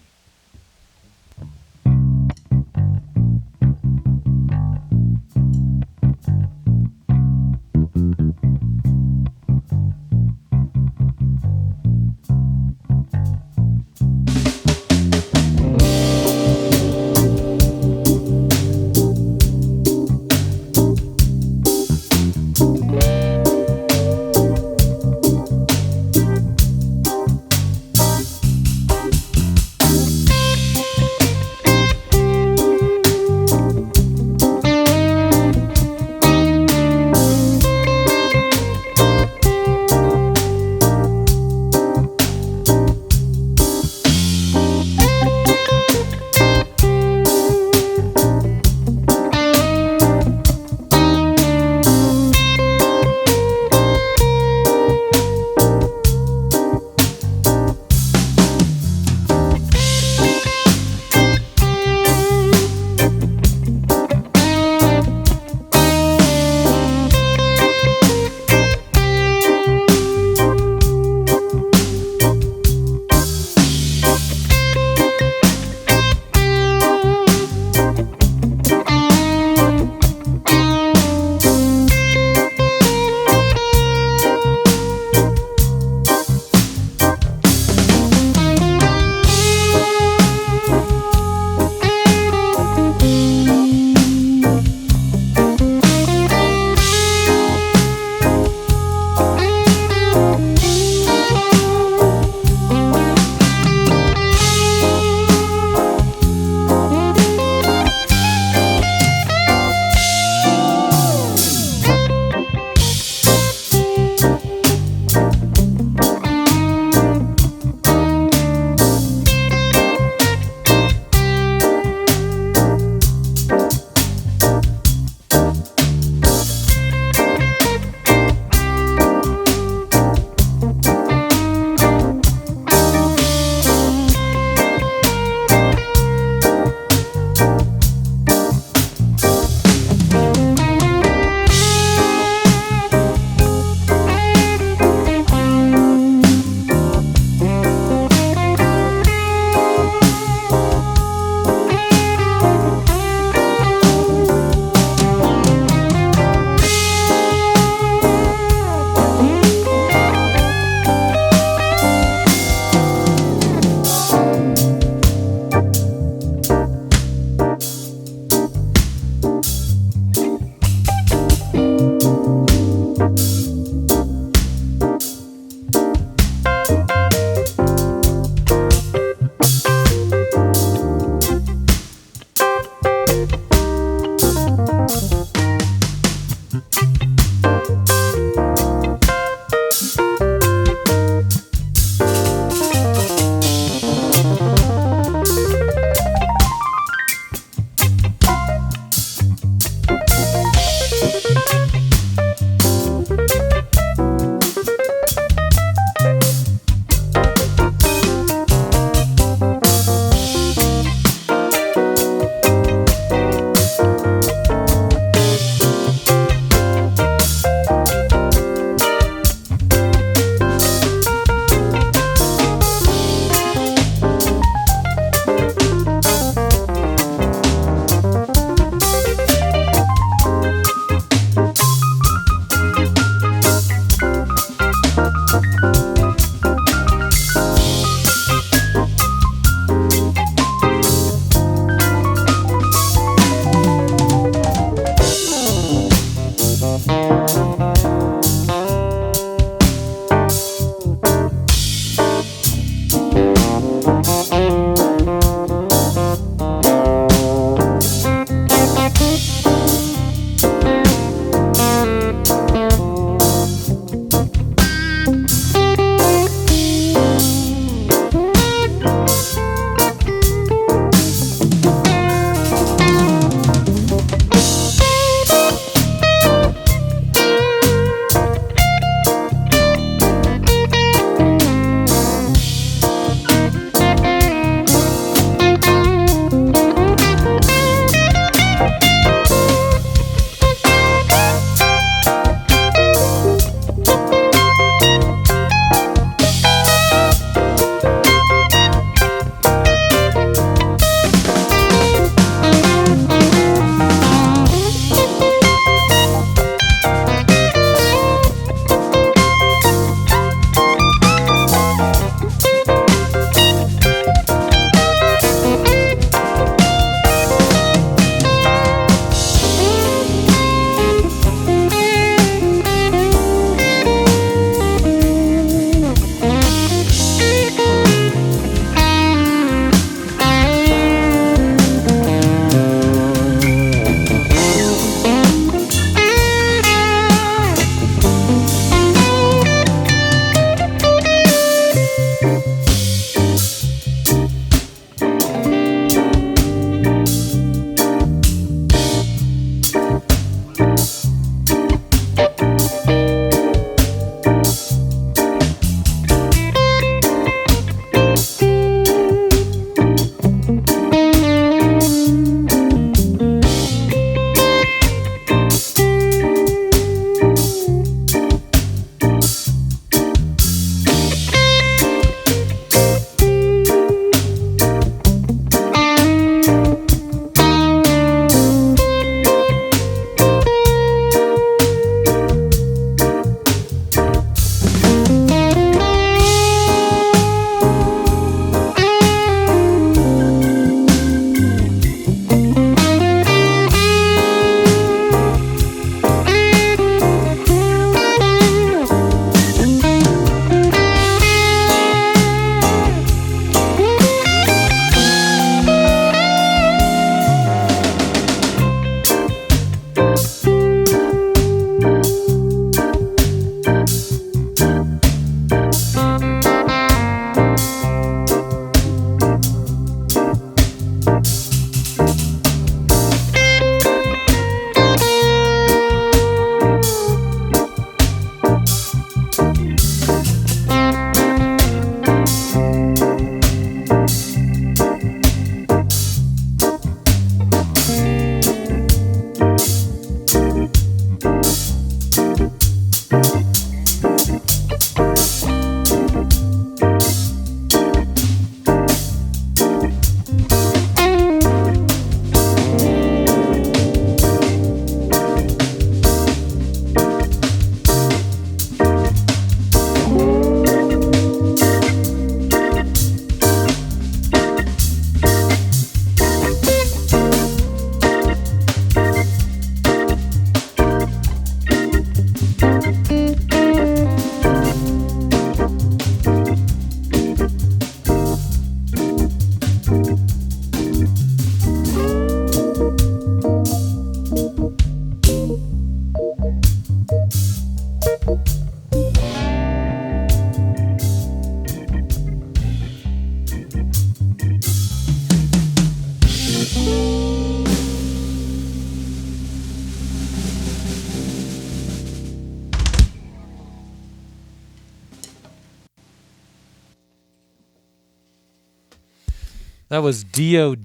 That was DOD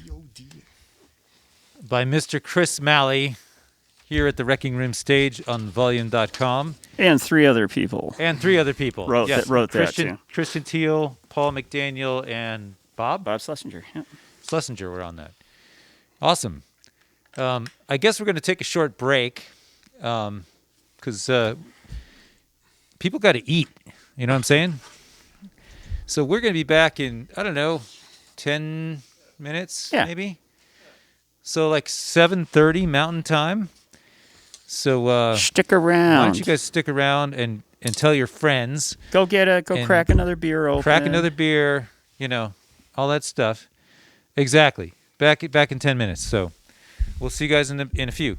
DOD. by Mr. Chris Malley here at the Wrecking Room stage on volume.com. And 3 other people. And 3 other people. Wrote that Christian, too. Christian Teal, Paul McDaniel, and Bob Schlesinger. Yeah. Schlesinger were on that. Awesome. I guess we're going to take a short break because people got to eat. You know what I'm saying? So we're going to be back in, I don't know, 10 minutes maybe? So like 7:30 Mountain Time. So stick around. Why don't you guys stick around and tell your friends. Go crack another beer open. Crack another beer, you know, all that stuff. Exactly. Back in 10 minutes. So we'll see you guys in a few.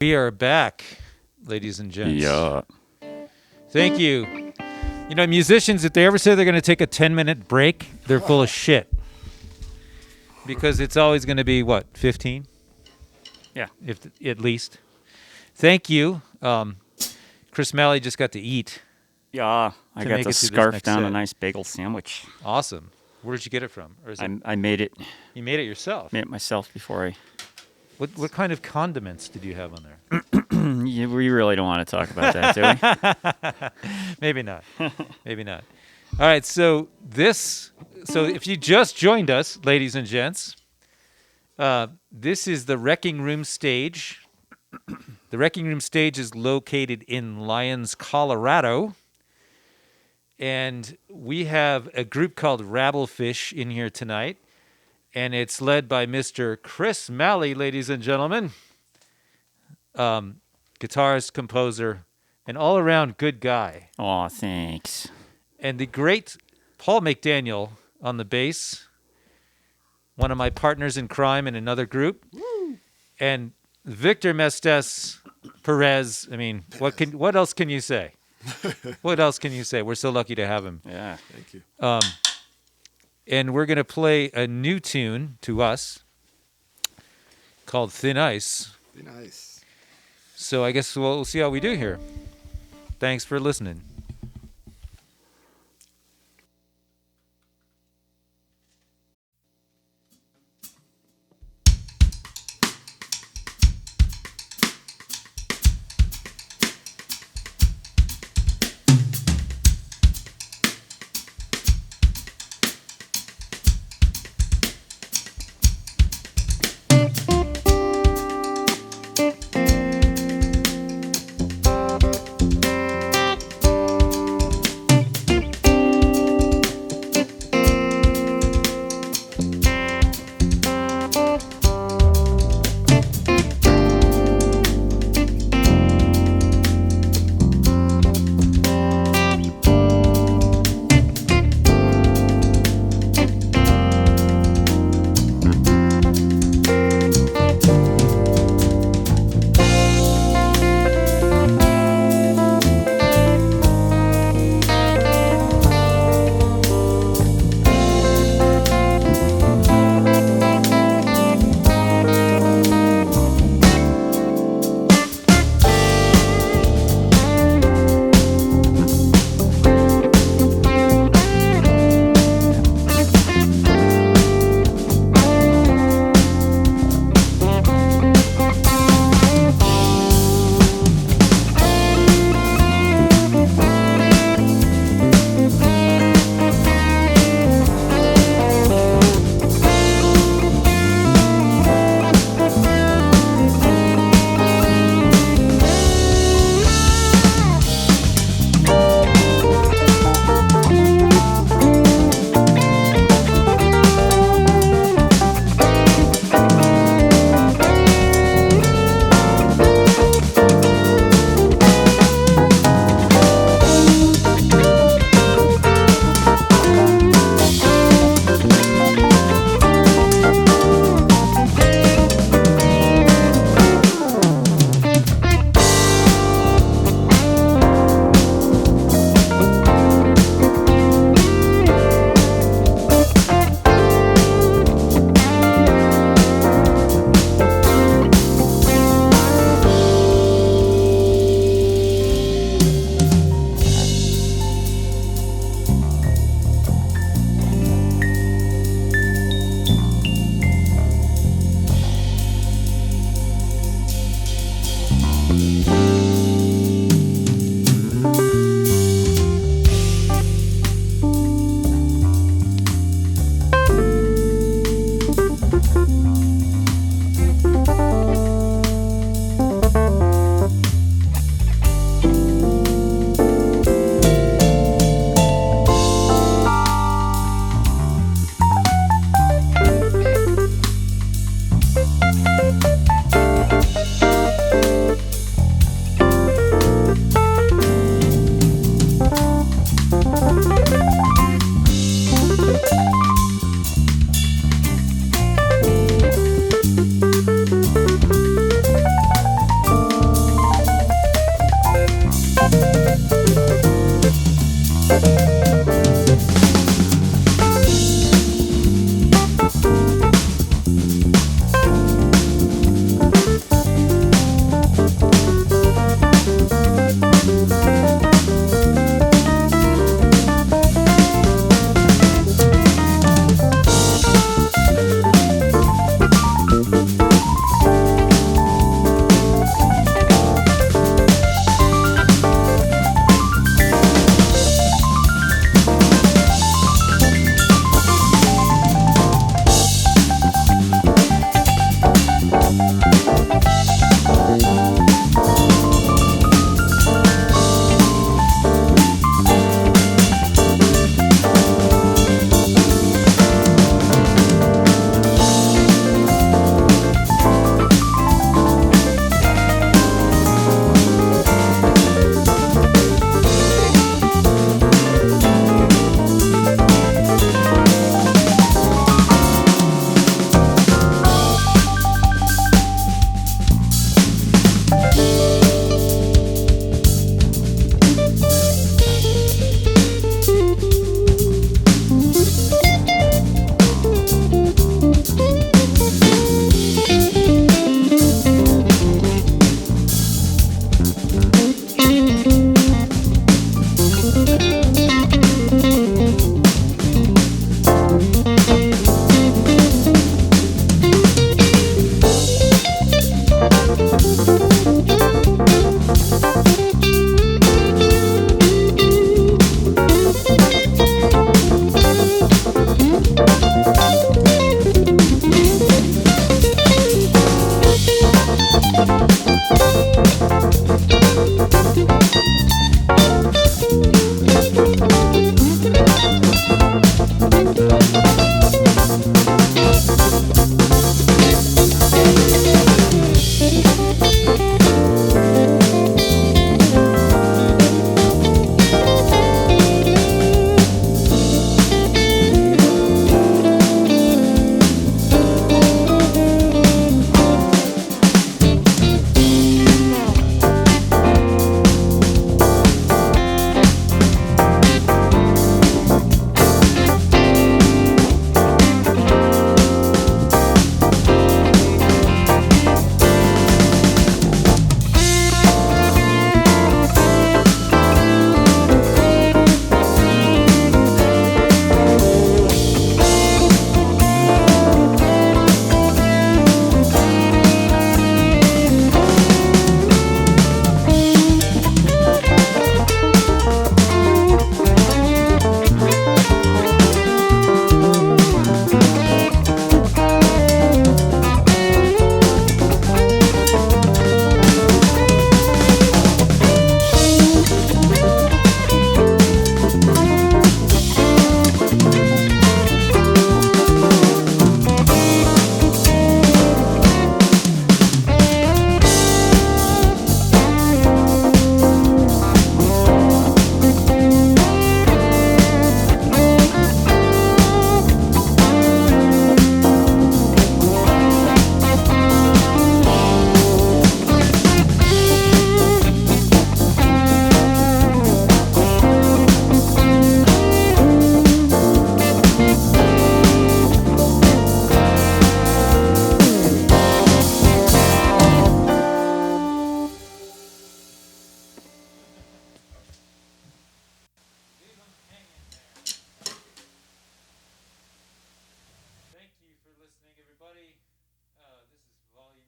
We are back, ladies and gents. Yeah. Thank you. You know, musicians, if they ever say they're going to take a 10-minute break, they're full of shit. Because it's always going to be, what, 15? Yeah. If at least. Thank you. Chris Malley just got to eat. Yeah. I To got make to it to this scarf next down set. a nice bagel sandwich. Awesome. Where did you get it from? Or is it, I made it. you made it yourself? Made it myself before I. What kind of condiments did you have on there? Yeah, we really don't want to talk about that, do we? Maybe not. Maybe not. All right, so if you just joined us, ladies and gents, this is the Wrecking Room stage. The Wrecking Room stage is located in Lyons, Colorado. And we have a group called Rabblefish in here tonight. And it's led by Mr. Chris Malley, ladies and gentlemen. Guitarist, composer, an all-around good guy. Aw, thanks. And the great Paul McDaniel on the bass, one of my partners in crime in another group. Woo. And Victor Mestas Perez. I mean, what else can you say? What else can you say? We're so lucky to have him. Yeah. Thank you. And we're going to play a new tune to us called Thin Ice. Be nice. So I guess we'll see how we do here. Thanks for listening.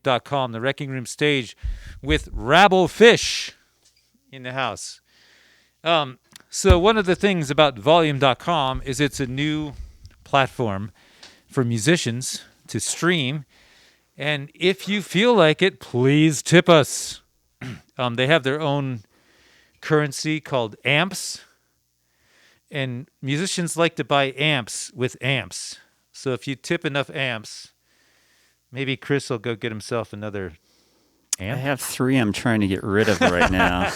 volume.com, the Wrecking Room stage with Rabblefish in the house. So one of the things about volume.com is it's a new platform for musicians to stream. And if you feel like it, please tip us. They have their own currency called amps. And musicians like to buy amps with amps. So if you tip enough amps, maybe Chris will go get himself another amp. I have 3 I'm trying to get rid of right now.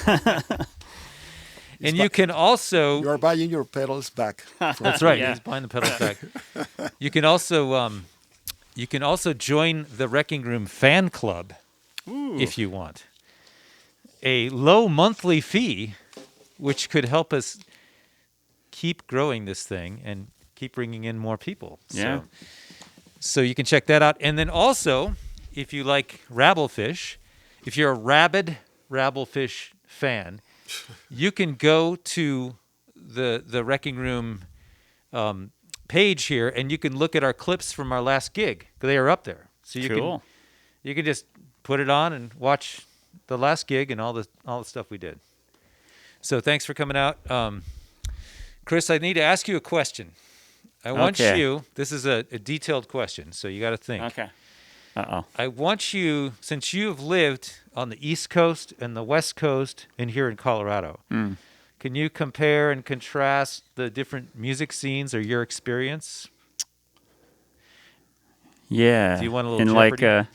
And you can also... You're buying your pedals back. That's right. Yeah. He's buying the pedals back. You can also join the Wrecking Room fan club if you want. A low monthly fee, which could help us keep growing this thing and keep bringing in more people. Yeah. So you can check that out. And then also, if you like Rabblefish, if you're a rabid Rabblefish fan, you can go to the Wrecking Room page here, and you can look at our clips from our last gig. They are up there, so you can just put it on and watch the last gig and all the stuff we did. So thanks for coming out, Chris. I need to ask you a question. I want you. This is a detailed question, so you got to think. Okay. Uh-oh. I want you, since you've lived on the East Coast and the West Coast and here in Colorado, can you compare and contrast the different music scenes or your experience? Yeah. Do you want a little in Jeopardy?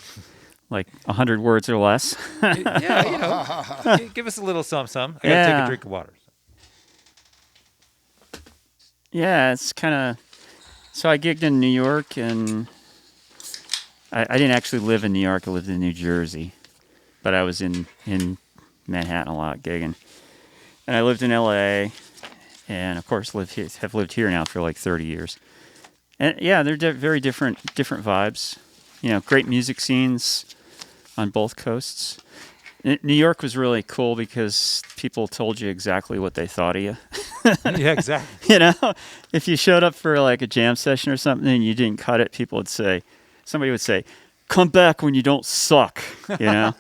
like 100 words or less? Yeah, give us a little some. I got to take a drink of water. Yeah, it's kind of... So I gigged in New York, and I didn't actually live in New York. I lived in New Jersey. But I was in Manhattan a lot gigging. And I lived in L.A., and, of course, have lived here now for like 30 years. And, yeah, they're very different vibes. You know, great music scenes on both coasts. New York was really cool because people told you exactly what they thought of you. Yeah, exactly. You know, if you showed up for like a jam session or something and you didn't cut it, somebody would say, "Come back when you don't suck," you know?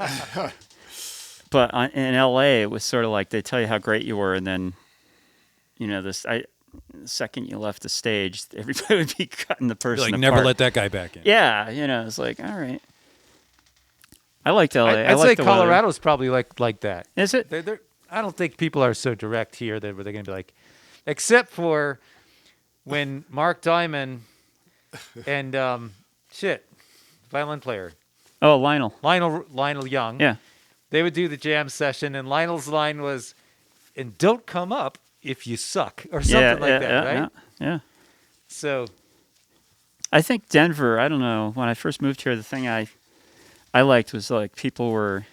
But in LA, it was sort of like they tell you how great you were, and then, you know, the second you left the stage, everybody would be cutting the person apart. Never let that guy back in. Yeah, you know, it's like, all right. I liked LA. I'd say Colorado's probably like that. Is it? I don't think people are so direct here that they're going to be like, except for when Mark Diamond and violin player. Oh, Lionel. Lionel Young. Yeah. They would do the jam session, and Lionel's line was, "And don't come up if you suck," or something like that, right? Yeah. So, I think Denver, I don't know, when I first moved here, the thing I liked was like people were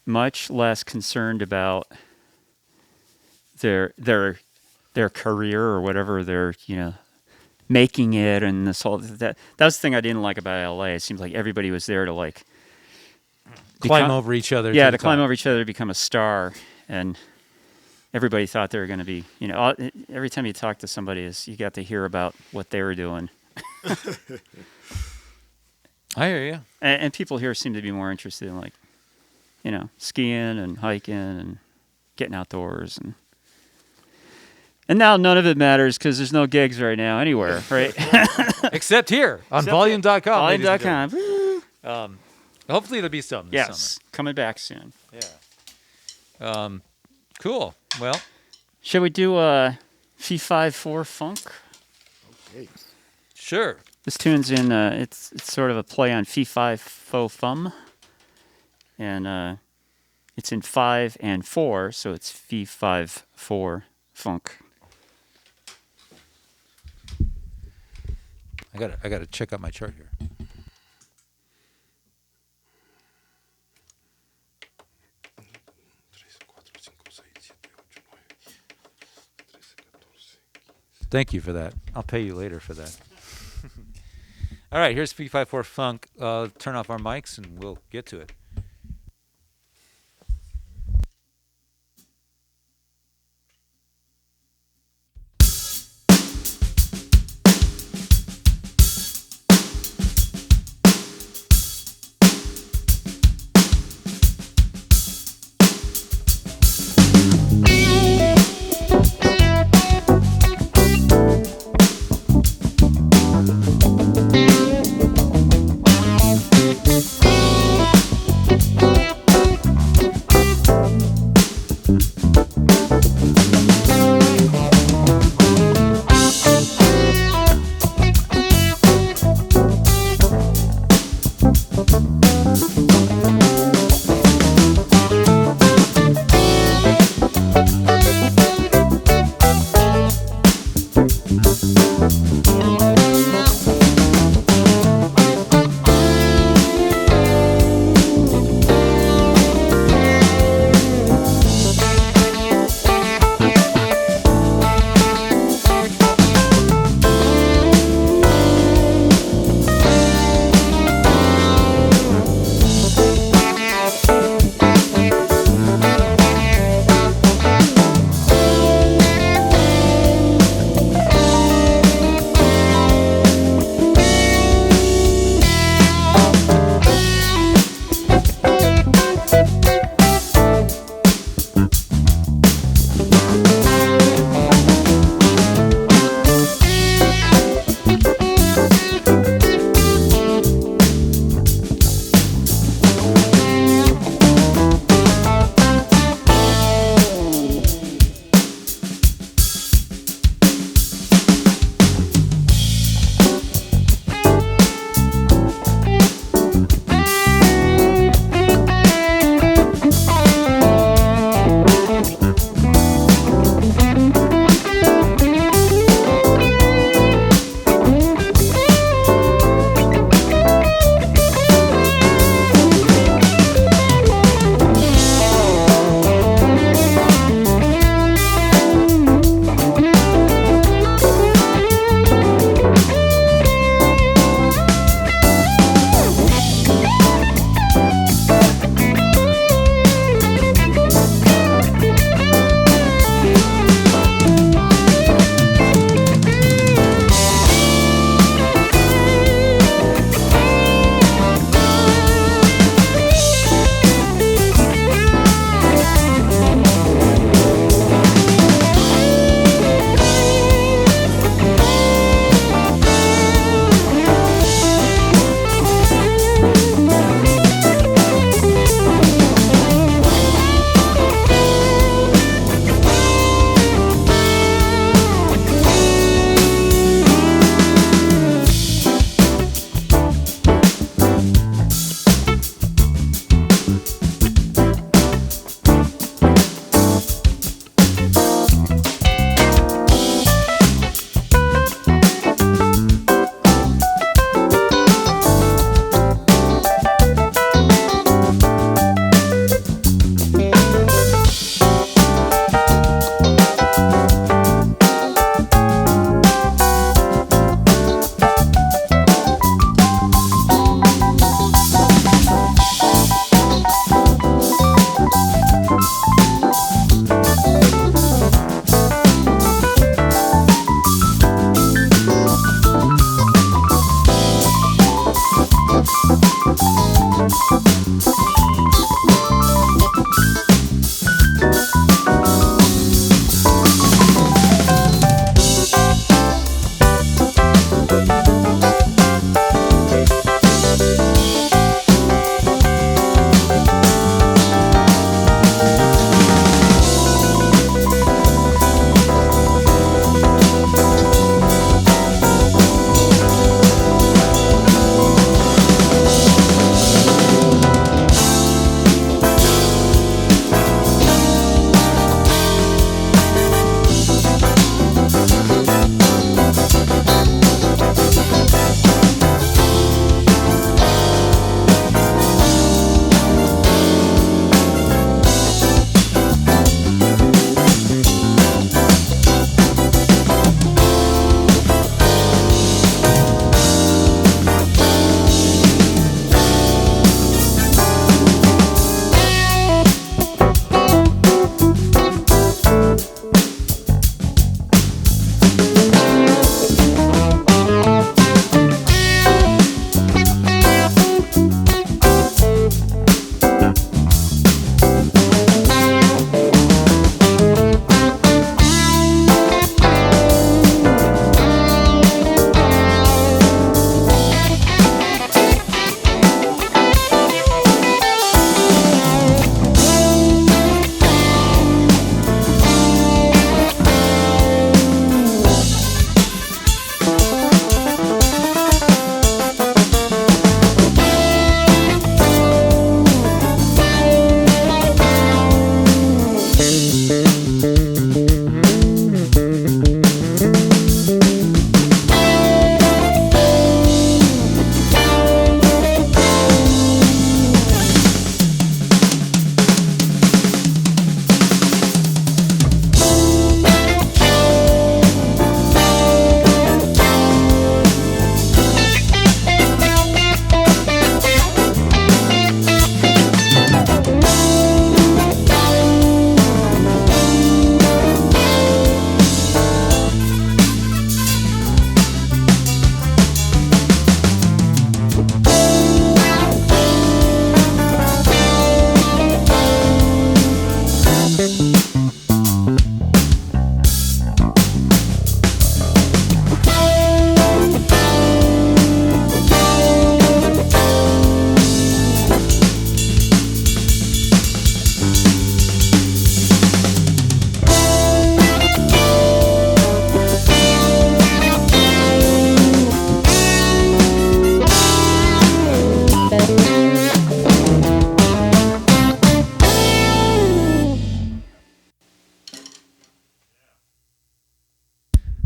much less concerned about their career or whatever they're, you know, making it, and this whole that was the thing I didn't like about LA. It seems like everybody was there to like climb over each other. Yeah, to climb over each other to become a star, and everybody thought they were going to be, you know, every time you talk to somebody, you got to hear about what they were doing. I hear you. And people here seem to be more interested in, like, you know, skiing and hiking and getting outdoors. And now none of it matters because there's no gigs right now anywhere, right? Except here on volume.com. Volume.com. Hopefully there'll be some this Yes, coming back soon. Yeah. Cool. Well, should we do a Fee-5-4 funk? Okay. Sure. This tune's in, it's sort of a play on Fee-5-Fo-Fum. And it's in 5 and 4, so it's Fee-5-4 funk. I gotta check out my chart here. Thank you for that. I'll pay you later for that. All right, here's Fee-5-4 funk. Turn off our mics and we'll get to it.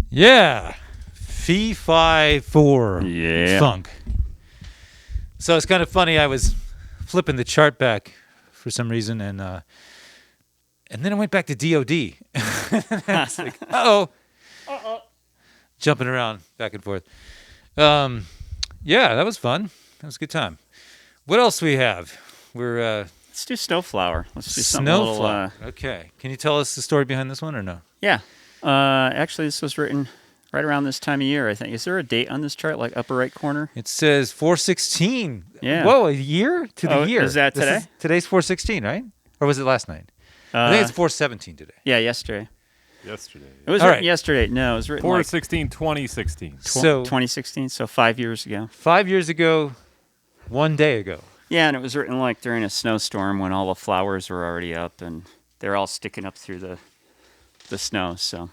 Yeah. Fee, fi, four. Yeah. Funk. So it's kind of funny. I was flipping the chart back for some reason, and then I went back to DOD. It's like, uh-oh. Jumping around back and forth. Yeah, that was fun. That was a good time. What else we have? We're Let's do Snowflower. Let's do something a little. Snowflower. Okay. Can you tell us the story behind this one or no? Yeah. Actually, this was written right around this time of year, I think. Is there a date on this chart, like upper right corner? It says 4/16. Yeah. Whoa, a year to the year. Is that today? Today's 4/16, right? Or was it last night? I think it's 4/17 today. Yeah, yesterday. Yesterday. It was All written right. yesterday. No, it was written 4/16, 2016. So 2016, so 5 years ago. 5 years ago, 1 day ago. Yeah, and it was written like during a snowstorm when all the flowers were already up and they're all sticking up through the snow. So,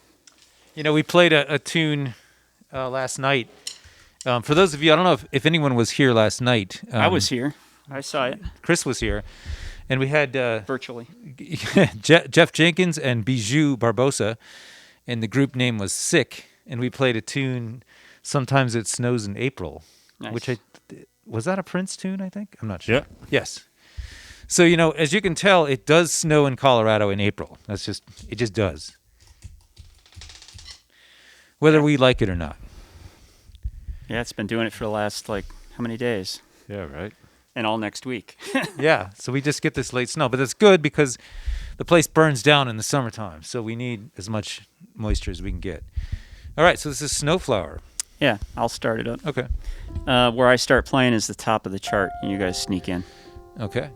You know, we played a tune last night. For those of you, I don't know if anyone was here last night. I was here. I saw it Chris was here. And we had virtually. Jeff Jenkins and Bijou Barbosa, and the group name was Sick. And we played a tune, Sometimes It Snows in April, Nice. Was that a Prince tune, I think? I'm not sure. Yeah. Yes. So, you know, as you can tell, it does snow in Colorado in April. It just does. Whether we like it or not. Yeah, it's been doing it for the last, like, how many days? Yeah, right. And all next week. Yeah, so we just get this late snow. But it's good because the place burns down in the summertime. So we need as much moisture as we can get. All right, so this is Snowflower. Yeah, I'll start it up. Okay. Where I start playing is the top of the chart, and you guys sneak in. Okay.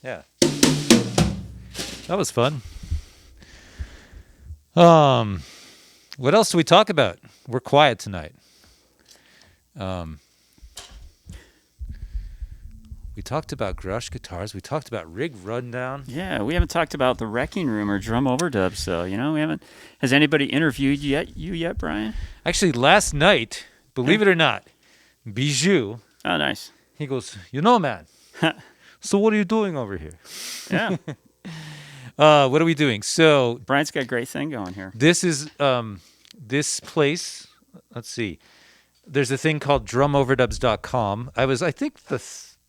Yeah. That was fun. What else do we talk about? We're quiet tonight. We talked about Grush guitars. We talked about rig rundown. Yeah, we haven't talked about the Wrecking Room or drum overdubs, so we haven't. Has anybody interviewed you yet, Brian? Actually, last night, believe it or not, Bijou. Oh, nice. He goes, man. So what are you doing over here? Yeah. What are we doing? So Brian's got a great thing going here. this is this place. Let's see. There's a thing called drumoverdubs.com. I think the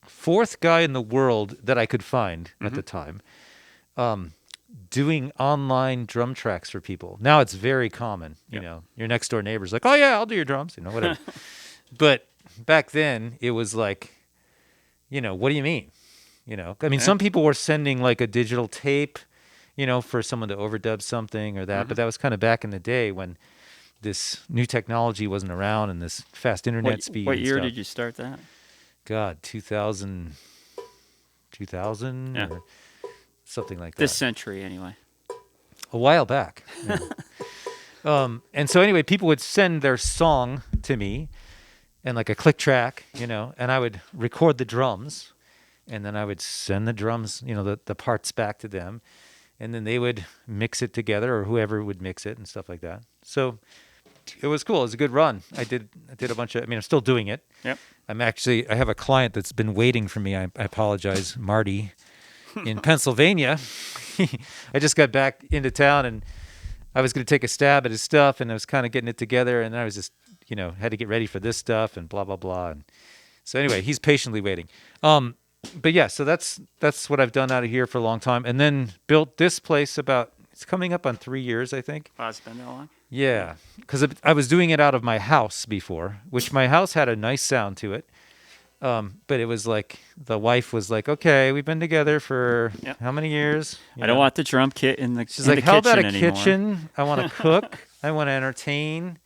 fourth guy in the world that I could find at the time doing online drum tracks for people. Now it's very common. You know, your next door neighbor's like, oh yeah, I'll do your drums. Whatever. But back then it was like, what do you mean? Some people were sending like a digital tape, for someone to overdub something or that. But that was kind of back in the day when this new technology wasn't around and this fast internet speed. What year stuff. did you start that? God, 2000 or something like that. This century, anyway. A while back. And so anyway, people would send their song to me and like a click track, and I would record the drums and then I would send the drums, the parts back to them. And then they would mix it together or whoever would mix it and stuff like that. So it was cool. It was a good run. I did a bunch of, I'm still doing it. Yep. I have a client that's been waiting for me. I apologize, Marty, in Pennsylvania. I just got back into town and I was going to take a stab at his stuff and I was kind of getting it together and I was just, had to get ready for this stuff and blah, blah, blah. And so anyway, he's patiently waiting. But yeah, so that's what I've done out of here for a long time. And then built this place it's coming up on 3 years, I think. Wow, it's been that long? Yeah, because I was doing it out of my house before, which my house had a nice sound to it. But it was like, the wife was like, okay, we've been together for how many years? I don't want the drum kit in the She's like, how about a anymore. kitchen? I want to cook. I want to entertain.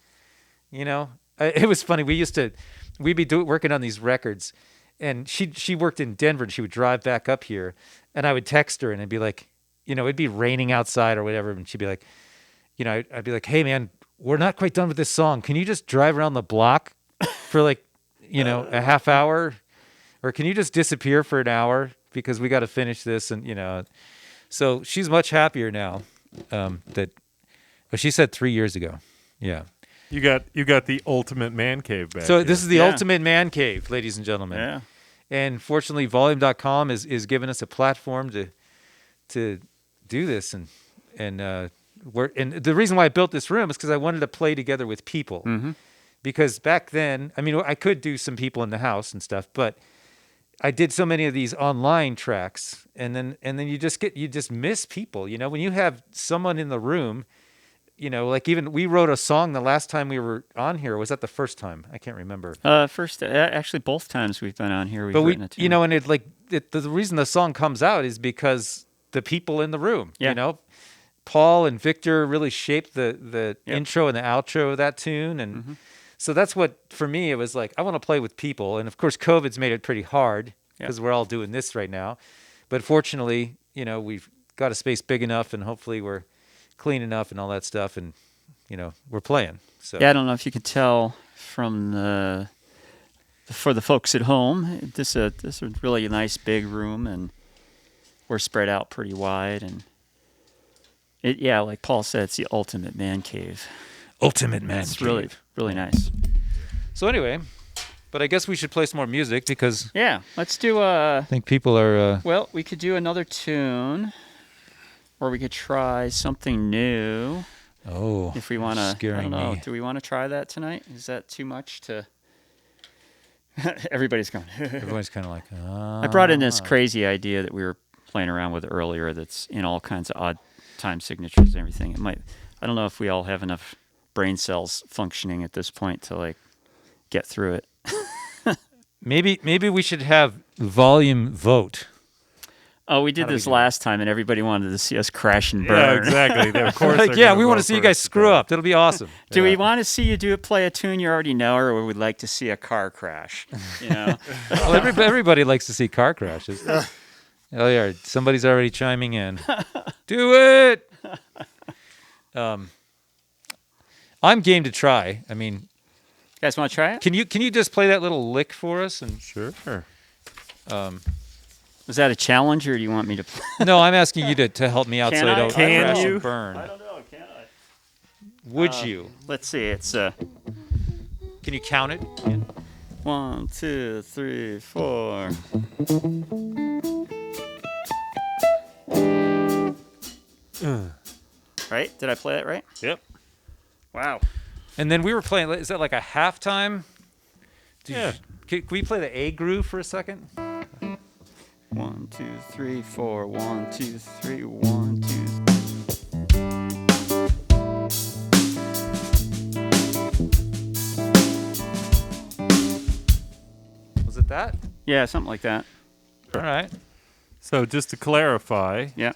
It was funny. We'd be working on these records. And she worked in Denver and she would drive back up here and I would text her and it'd be like, it'd be raining outside or whatever. And she'd be like, I'd be like, hey man, we're not quite done with this song. Can you just drive around the block for like, a half hour or can you just disappear for an hour because we got to finish this? And, so she's much happier now but she said 3 years ago. Yeah. You got the ultimate man cave back. So here. this is the ultimate man cave, ladies and gentlemen. Yeah. And fortunately, Volume.com is giving us a platform to do this, and the reason why I built this room is because I wanted to play together with people. Mm-hmm. Because back then, I could do some people in the house and stuff, but I did so many of these online tracks, and then you just miss people. When you have someone in the room. Like even we wrote a song the last time we were on here. Was that the first time? I can't remember. Actually, both times we've been on here, we've written a tune. And the reason the song comes out is because the people in the room. Yeah. Paul and Victor really shaped the intro and the outro of that tune, and so that's what for me it was like. I want to play with people, and of course, COVID's made it pretty hard because we're all doing this right now. But fortunately, we've got a space big enough, and hopefully we're clean enough and all that stuff, and we're playing. So yeah, I don't know if you could tell from for the folks at home, this is a really nice big room, and we're spread out pretty wide, and like Paul said, it's the ultimate man cave. Ultimate man cave. It's really, really nice. So anyway, but I guess we should play some more music because let's do I think people are well, we could do another tune. Or we could try something new. Oh, if we want to. I don't know. Me. Do we want to try that tonight? Is that too much to? Everybody's going. Everybody's kind of like. I brought in this crazy idea that we were playing around with earlier. That's in all kinds of odd time signatures and everything. It might. I don't know if we all have enough brain cells functioning at this point to like get through it. Maybe we should have volume vote. Oh, we did this last time, and everybody wanted to see us crash and burn. Yeah, exactly. Of course. We want to see you guys screw up. That'll be awesome. Do we want to see you play a tune you already know, or would we like to see a car crash? Well, everybody likes to see car crashes. Oh yeah, somebody's already chiming in. Do it. I'm game to try. I mean, You guys want to try it? can you just play that little lick for us? And Sure. Was that a challenge, or do you want me to play? no, I'm asking you to help me out Can so I I? don't Can crash you? and burn. don't know. Can I? Would you? Let's see. It's Can you count it? 1, 2, 3, 4. Right? Did I play that right? Yep. Wow. And then we were playing. Is that like a halftime? Yeah. Can we play the A groove for a second? 1, 2, 3, 4. 1, 2, 3. 1, 2. Was it that? Yeah, something like that. All right. So just to clarify, Yeah.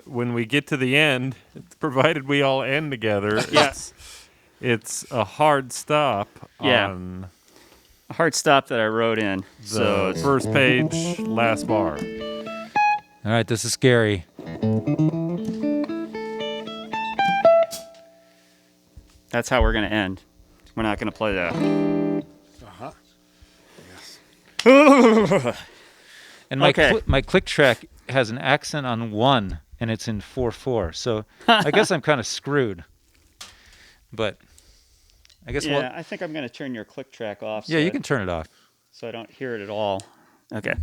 when we get to the end, provided we all end together, Yeah. it's a hard stop Yeah. on A hard stop that I wrote in. the So it's- first page, last bar. All right. This is scary. that's how we're gonna end. We're not gonna play that. And my Okay. my click track has an accent on 1, and it's in 4/4. So I guess I'm kind of screwed. But I guess Yeah, I think I'm gonna turn your click track off. yeah, you can turn it off. So I don't hear it at all. Okay.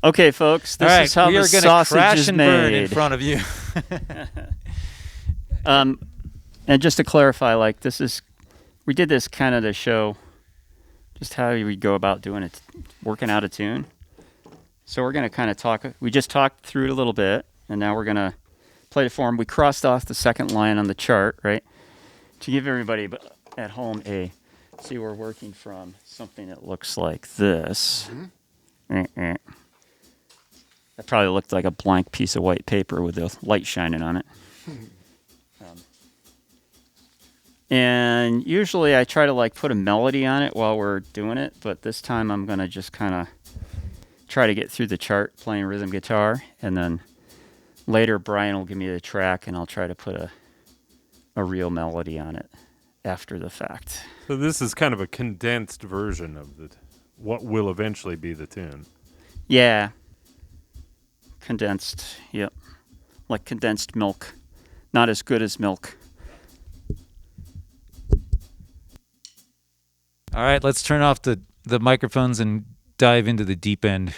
Okay, folks. This All right, is how we the are going to sausage crash is and burn in made. front of you. And just to clarify, like we did this kind of to show just how we go about doing it, working out a tune. So we're going to kind of talk. We just talked through it a little bit, and now we're going to play the form. We crossed off the second line on the chart, right, to give everybody at home see we're working from something that looks like this. That probably looked like a blank piece of white paper with the light shining on it. And usually I try to like put a melody on it while we're doing it, but this time I'm going to just kind of try to get through the chart playing rhythm guitar, and then later Brian will give me the track and I'll try to put a real melody on it after the fact. So this is kind of a condensed version of what will eventually be the tune. Yeah. Condensed, yep. Like condensed milk. Not as good as milk. All right, let's turn off the microphones and dive into the deep end.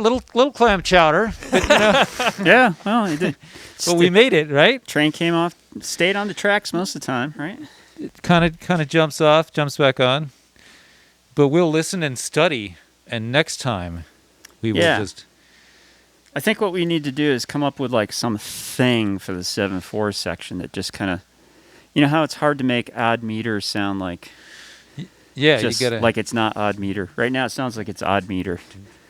right, little clam chowder, but you know, Yeah, well, it did. but we made it, right? Train came off, stayed on the tracks most of the time, right? Kind of jumps off, jumps back on. But we'll listen and study, and next time we will just. I think what we need to do is come up with like some thing for the 7/4 section that just kind of, you know how it's hard to make odd meter sound like. Yeah, just you gotta like it's not odd meter. Right now it sounds like it's odd meter.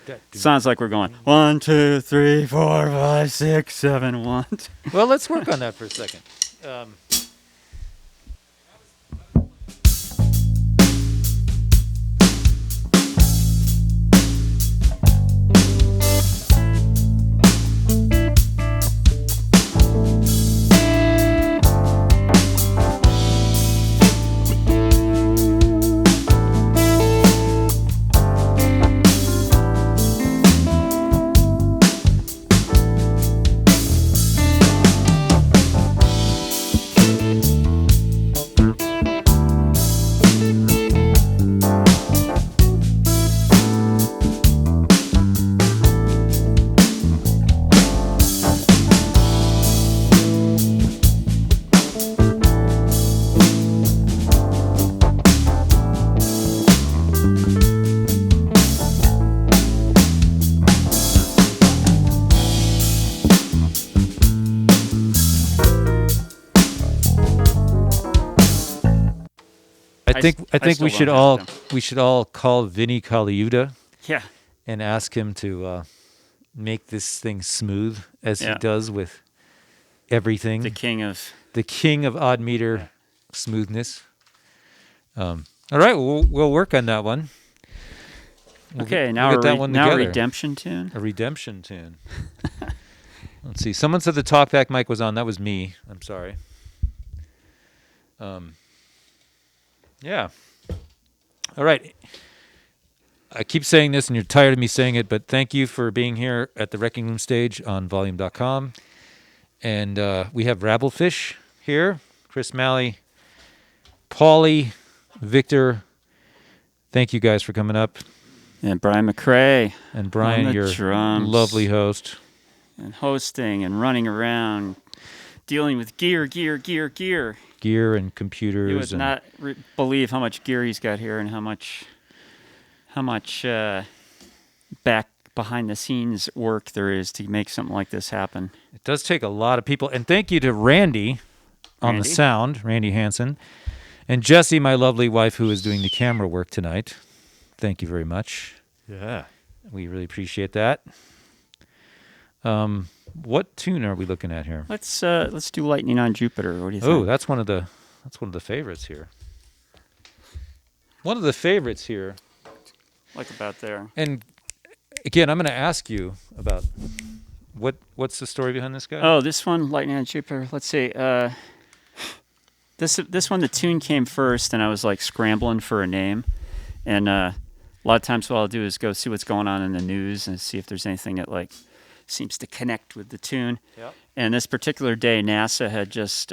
It sounds like we're going 1, 2, 3, 4, 5, 6, 7, 1. Well, let's work on that for a second. I think we should all call Vinny Colaiuta Yeah. and ask him to make this thing smooth as he does with everything. The king of odd meter smoothness. All right, we'll work on that one. Okay, we'll now get that one now a together. redemption tune. A redemption tune. Let's see. Someone said the talkback mic was on. That was me. I'm sorry. Yeah. All right. I keep saying this, and you're tired of me saying it, but thank you for being here at the Wrecking Room stage on volume.com. And we have Rabblefish here. Chris Malley, Paulie, Victor. Thank you guys for coming up. And Brian McCrae. And Brian, your drums. lovely host. And hosting and running around, dealing with gear. Gear and computers. You would not believe how much gear he's got here and how much back behind the scenes work there is to make something like this happen. It does take a lot of people. And thank you to Randy on the sound, Randy Hansen, and Jessie, my lovely wife, who is doing the camera work tonight. Thank you very much. Yeah. We really appreciate that. What tune are we looking at here? Let's do Lightning on Jupiter. What do you think? Oh, that's one of the favorites here. One of the favorites here. Like about there. And again, I'm going to ask you about what's the story behind this guy? Oh, this one, Lightning on Jupiter. Let's see. This one, the tune came first, and I was like scrambling for a name. And a lot of times, what I'll do is go see what's going on in the news and see if there's anything that like seems to connect with the tune. Yep. And this particular day, NASA had just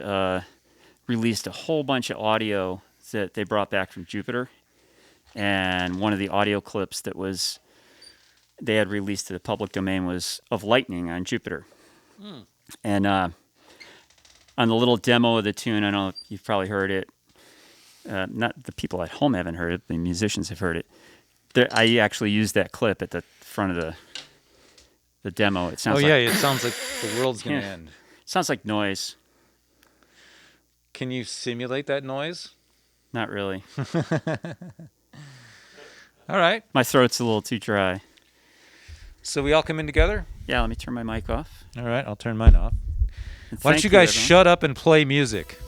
released a whole bunch of audio that they brought back from Jupiter. And one of the audio clips that they had released to the public domain was of lightning on Jupiter. And on the little demo of the tune, I know you've probably heard it. Not the people at home haven't heard it. The musicians have heard it. I actually used that clip at the front of the demo. It sounds it sounds like the world's going to end. It sounds like noise. Can you simulate that noise? Not really. All right. My throat's a little too dry. So we all come in together? Yeah, let me turn my mic off. All right, I'll turn mine off. Why don't you guys shut up and play music?